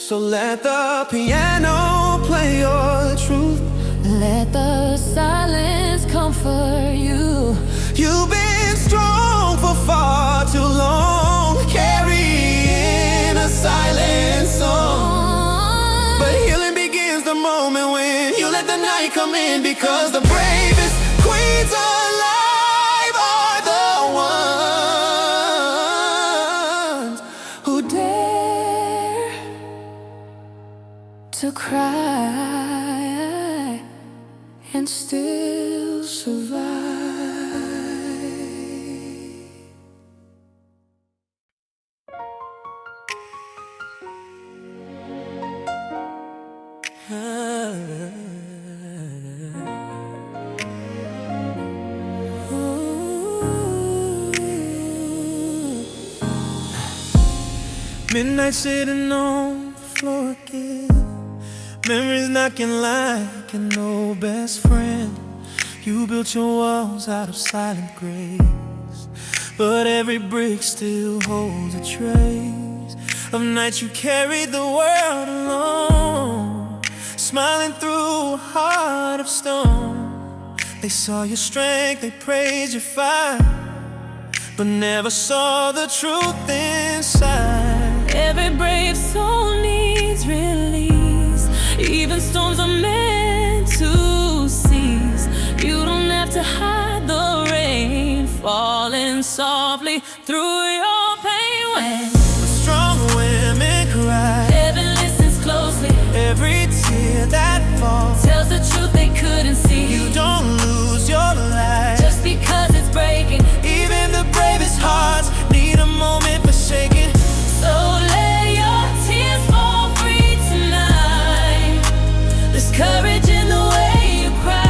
So let the piano play your truth. Let the silence comfort you. You've been strong for far too long, carrying a silent song. But healing begins the moment when you let the night come in, because the bravest queens alive are the ones who dare To cry and still survive. Midnight sitting on the floor again, memories knocking like an old best friend. You built your walls out of silent grace, but every brick still holds a trace of nights you carried the world alone, smiling through a heart of stone. They saw your strength, they praised your fire, but never saw the truth inside. Every brave soul needs release. Even storms are meant to cease. You don't have to hide the rain falling softly through your pain. When Strong women cry, heaven listens closely, every tear that falls tells the truth they couldn't see. You don't lose your light, just because it's breaking. even the bravest hearts need a moment for shaking. So let your tears fall free tonight. There's courage in the way you cry.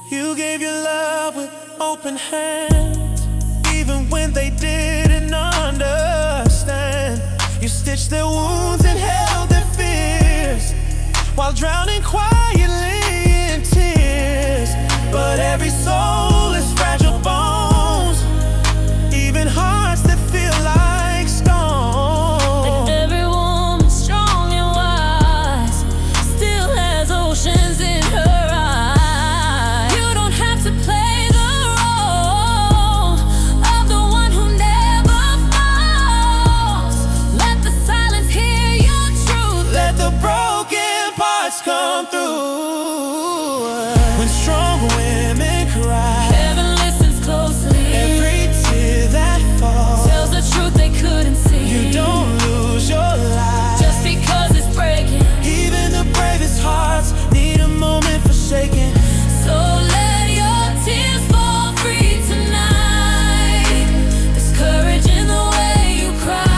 You gave your love with open hands, even when they didn't understand. You stitched their wounds and held their fears, while drowning quietly in tears. But every soul is fragile bones, even hearts that feel like stone. But every woman strong and wise still has oceans in her eyes. You don't have to play the role of the one who never falls. Let the silence hear your truth. Let the broken parts come through. When strong women cry, Heaven listens closely, every tear that falls, tells the truth they couldn't see. you don't lose your light, just because it's breaking. even the bravest hearts need a moment for shaking. So let your tears fall free tonight. There's courage in the way you cry.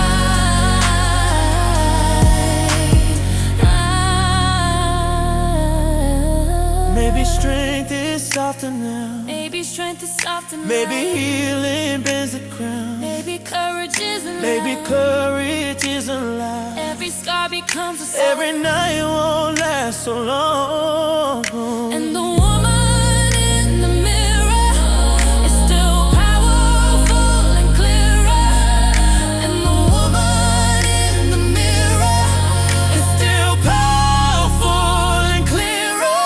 Maybe strength is softer now, Maybe strength is softer now. maybe healing bends the ground, Maybe courage isn't maybe loud. courage isn't loud. Every scar becomes a song. Every night won't last so long. And the woman in the mirror is still powerful and clearer. And the woman in the mirror is still Powerful and clearer.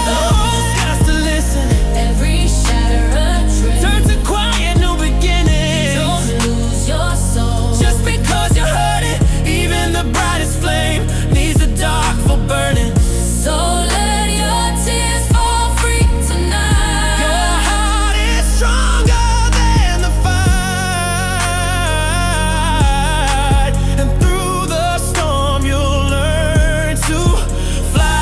The host has to listen, every shatter a dream. turn to quiet new beginnings. Don't lose your soul. Just because you heard it, even the brightest flame needs the dark for burning. So let your tears fall free tonight. Your heart is stronger than the fight, and through the storm you'll learn to fly.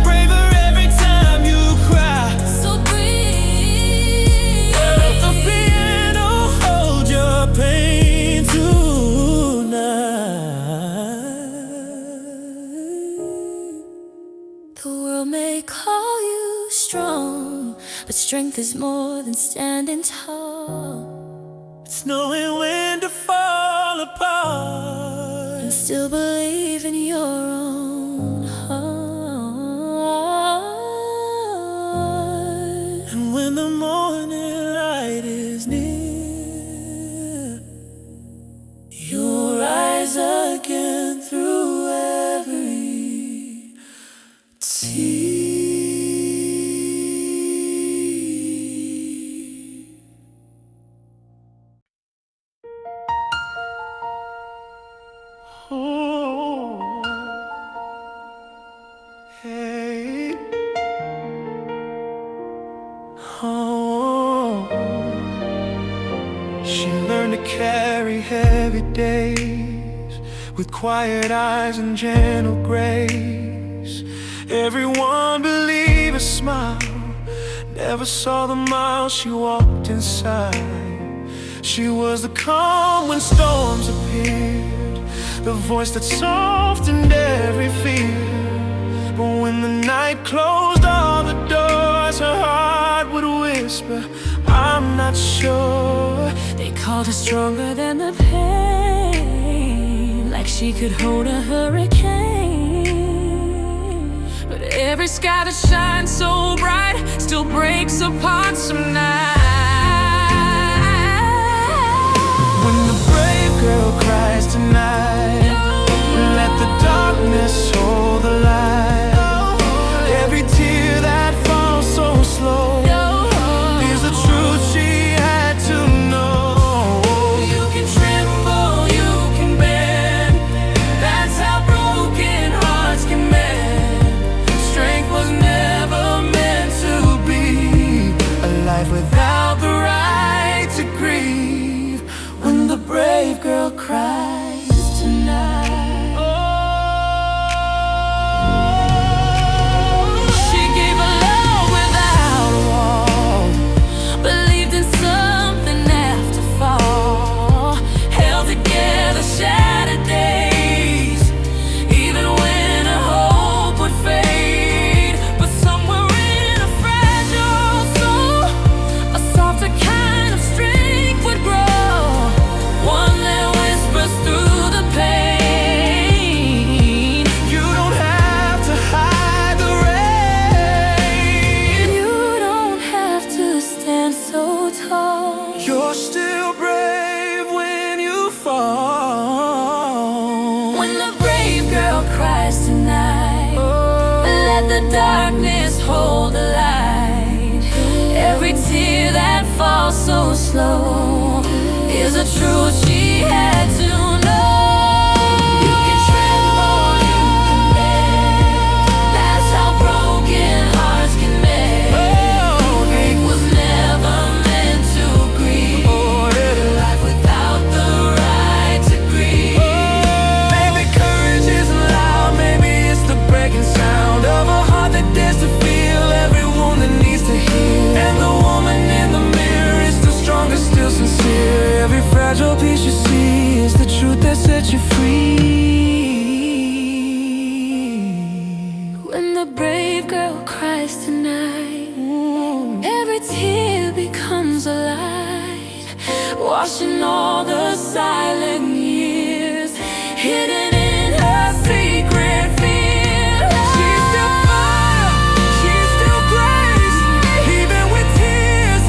Braver every time you cry. So breathe. Let the piano hold your pain tonight. The world may call you strong, but strength is more than standing tall. It's knowing when to fall apart. and still believe in your own heart. And when the morning light is near, you'll rise again through every tear. Oh, hey. Oh, she learned to carry heavy days with quiet eyes and gentle grace. Everyone believed her smile, never saw the miles she walked inside. She was the calm when storms appeared, the voice that softened every fear. But when the night closed all the doors, her heart would whisper, I'm not sure. They called her stronger than the pain, like she could hold a hurricane. But every sky that shines so bright still breaks apart some night. When the brave girl cries tonight, let the darkness hold the light. Every tear that falls so slow is the truth she had to know. You can tremble, you can bend, that's how broken hearts can mend. Strength was never meant to be A life without the right to grieve. When the brave girl cries tonight, She gave a love without a wall, believed in something after fall, held together shattered days, even when her hope would fade. But somewhere in a fragile soul, a softer kind of strength would grow, one that whispers through the pain. you don't have to hide the rain. You don't have to stand so tall. You're still brave when you fall. When the brave girl cries tonight, let the darkness hold the light. Every tear that falls so slow is a truth she had to know. You can tremble, you can bend, that's how broken hearts can mend. Grief was never meant to grieve, life without the right to grieve. Maybe courage isn't loud, maybe it's the breaking sound of a heart that dares to feel every wound that needs to heal. And the woman in the mirror is still stronger, still sincere. Every fragile piece you see is the truth that sets you free. When the brave girl cries tonight, every tear becomes a light, washing all the silent years hidden in her secret fear. She's still fire, she's still grace, even with tears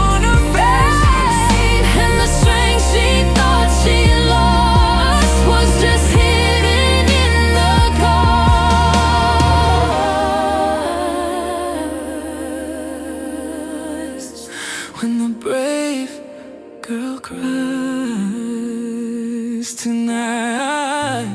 on her face. And the strength she thought she lost was just hidden in the cost. When the brave girl cries tonight,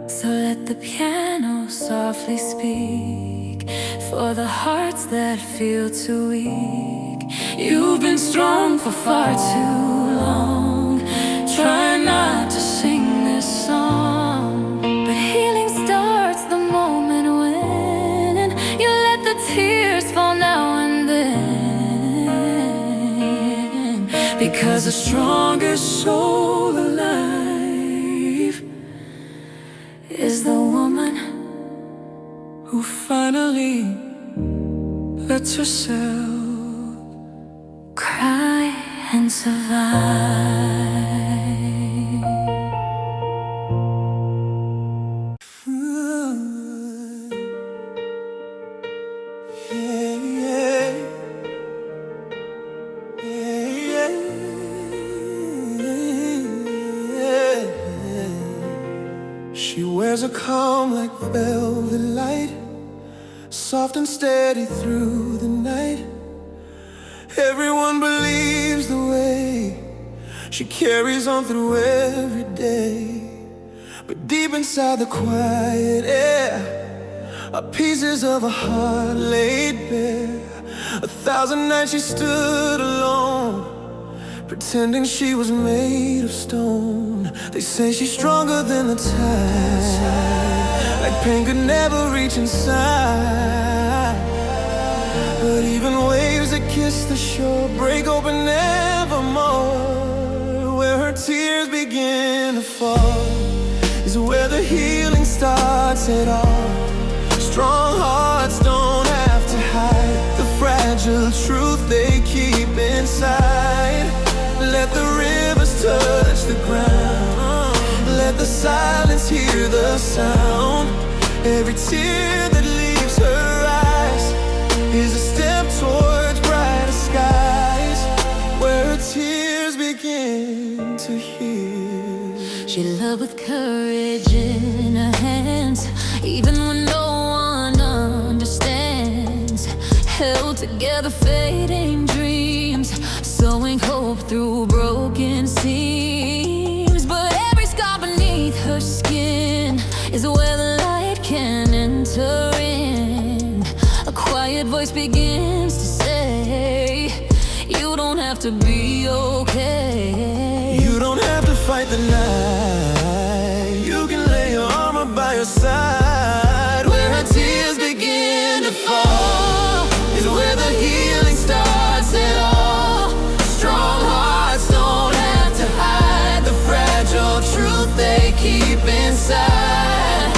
So let the piano softly speak for the hearts that feel too weak. You've been strong for far too long. Try not to sing this song, but healing starts the moment when you let the tears fall now and then. Because the strongest soul alive is the woman who finally lets herself cry and survive. She wears a calm like velvet light, soft and steady through the night. Everyone believes the way she carries on through every day. But deep inside the quiet air are pieces of a heart laid bare. 1,000 nights she stood alone, pretending she was made of stone. They say she's stronger than the tide, like pain could never reach inside. But even waves that kiss the shore break open nevermore. Where her tears begin to fall is where the healing starts at all. Strong hearts don't have to hide the fragile truth they keep inside. Let the rivers touch the ground, let the silence hear the sound. Every tear that leaves her eyes is a step towards brighter skies, where her tears begin to heal. She loved with courage in her hands, even when no one understands. Held together fading dreams, sowing hope through broken seams. But every scar beneath her skin is where the light can enter in. A quiet voice begins to say, you don't have to be okay. You don't have to fight the night, you can lay your armor by your side. Where her tears begin to fall is where the healing starts at all. Strong hearts don't have to hide the fragile truth they keep inside.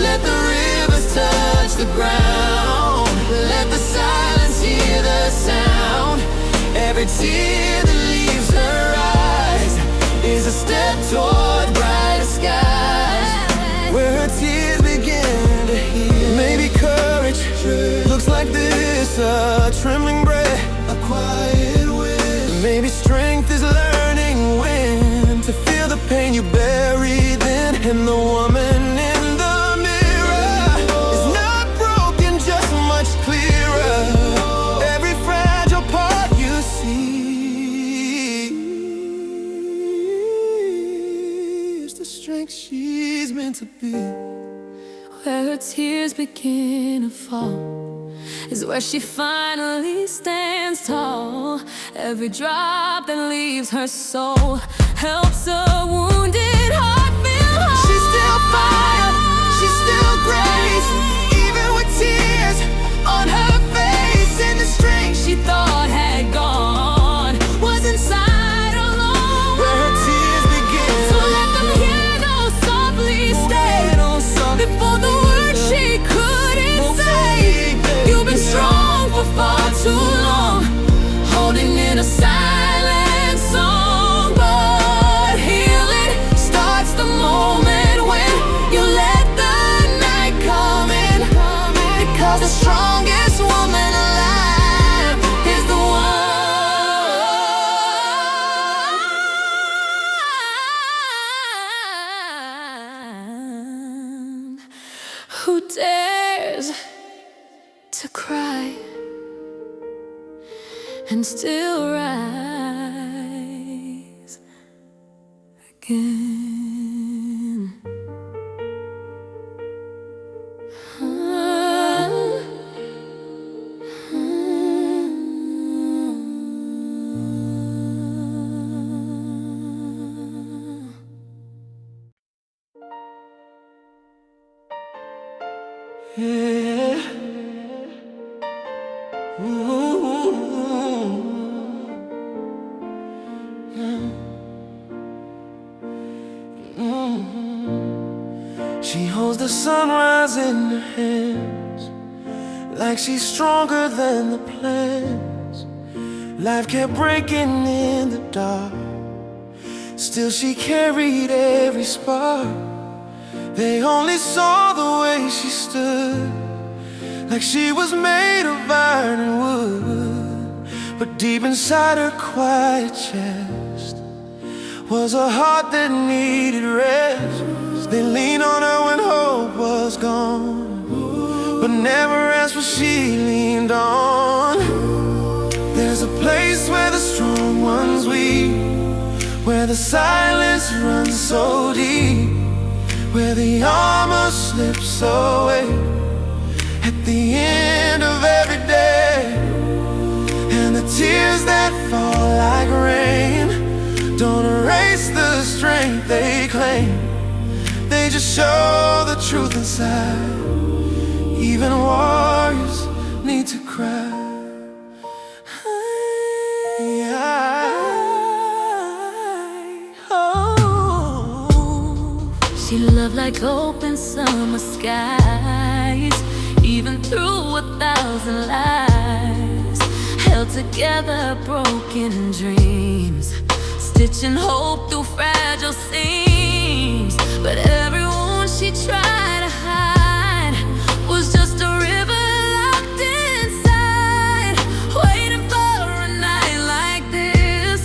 Let the rivers touch the ground, let the silence hear the sound. Every tear that leaves her eyes is a step toward brighter skies, where her tears begin to heal. Maybe courage looks like this, a trembling breath, a quiet wind. Maybe strength is learning when to feel the pain you bury then. And the woman in the mirror is not broken, just much clearer. Every fragile part you see is the strength she's meant to be. Where her tears begin to fall is where she finally stands tall. Every drop that leaves her soul helps a wounded heart feel whole. She's still fire, she's still grace, even with tears on her face. And the strength She thought had gone was inside alone. where her tears begin. So let them hear those softly stay before the words she couldn't say. You've been strong for far too long, holding in a silent song. But healing starts the moment when you let the night come in. Because the strongest woman alive is the one who dares to cry and still rise again. Yeah. She holds the sunrise in her hands, like she's stronger than the plans. Life kept breaking in the dark, still she carried every spark. They only saw the way she stood, like she was made of iron and wood. But deep inside her quiet chest was a heart that needed rest. They leaned on her when but never asked what she leaned on. There's a place where the strong ones weep, where the silence runs so deep, where the armor slips away at the end of every day. And the tears that fall like rain don't erase the strength they claim. They just show the truth inside. Even warriors need to cry. She loved like open summer skies, even through 1,000 lies. Held together broken dreams, stitching hope through fragile seams. But every wound she tried to hide was just a river locked inside, waiting for a night like this,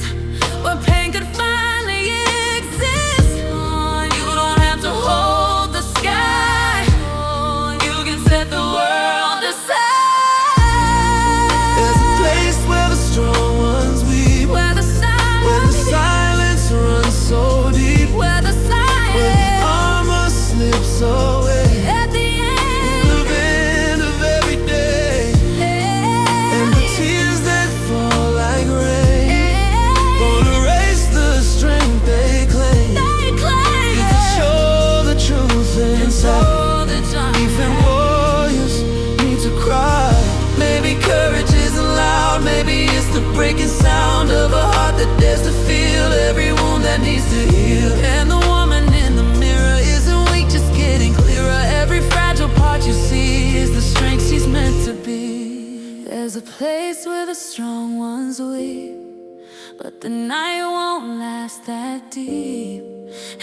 where pain could finally exist. You don't have to hold the sky, you can set the world aside. There's a place where the strong ones weep, Where the silence runs so deep, where the armor slips away at the end of every day. And the tears that fall like rain won't erase the strength they claim. If you show the truth inside, even warriors need to cry. Maybe courage isn't loud, maybe it's the breaking sound of a heart that dares to feel every wound that needs to heal. And the woman in the mirror isn't weak, just getting clearer. Every fragile part you see is the strength she's meant to be. There's a place where the strong ones weep, but the night won't last that deep.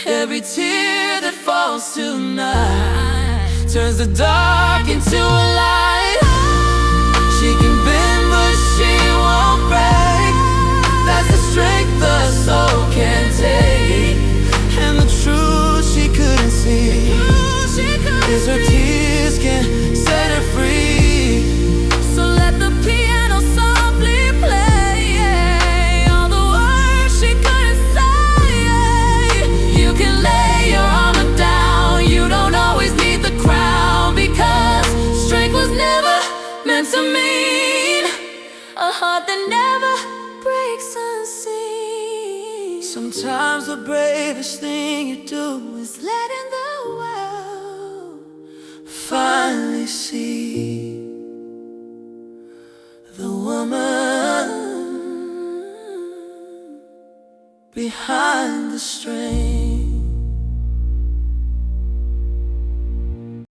Every tear that falls tonight turns the dark into a light. She can bend but she won't break. That's the strength the soul can take. And the truth she couldn't see is her tears can set her free. So let the piano softly play all the words she couldn't say. You can lay your armor down, you don't always need the crown, because strength was never meant to mean a heart that never breaks unseen. Sometimes the bravest thing you do is Letting the world finally see the woman behind the strength.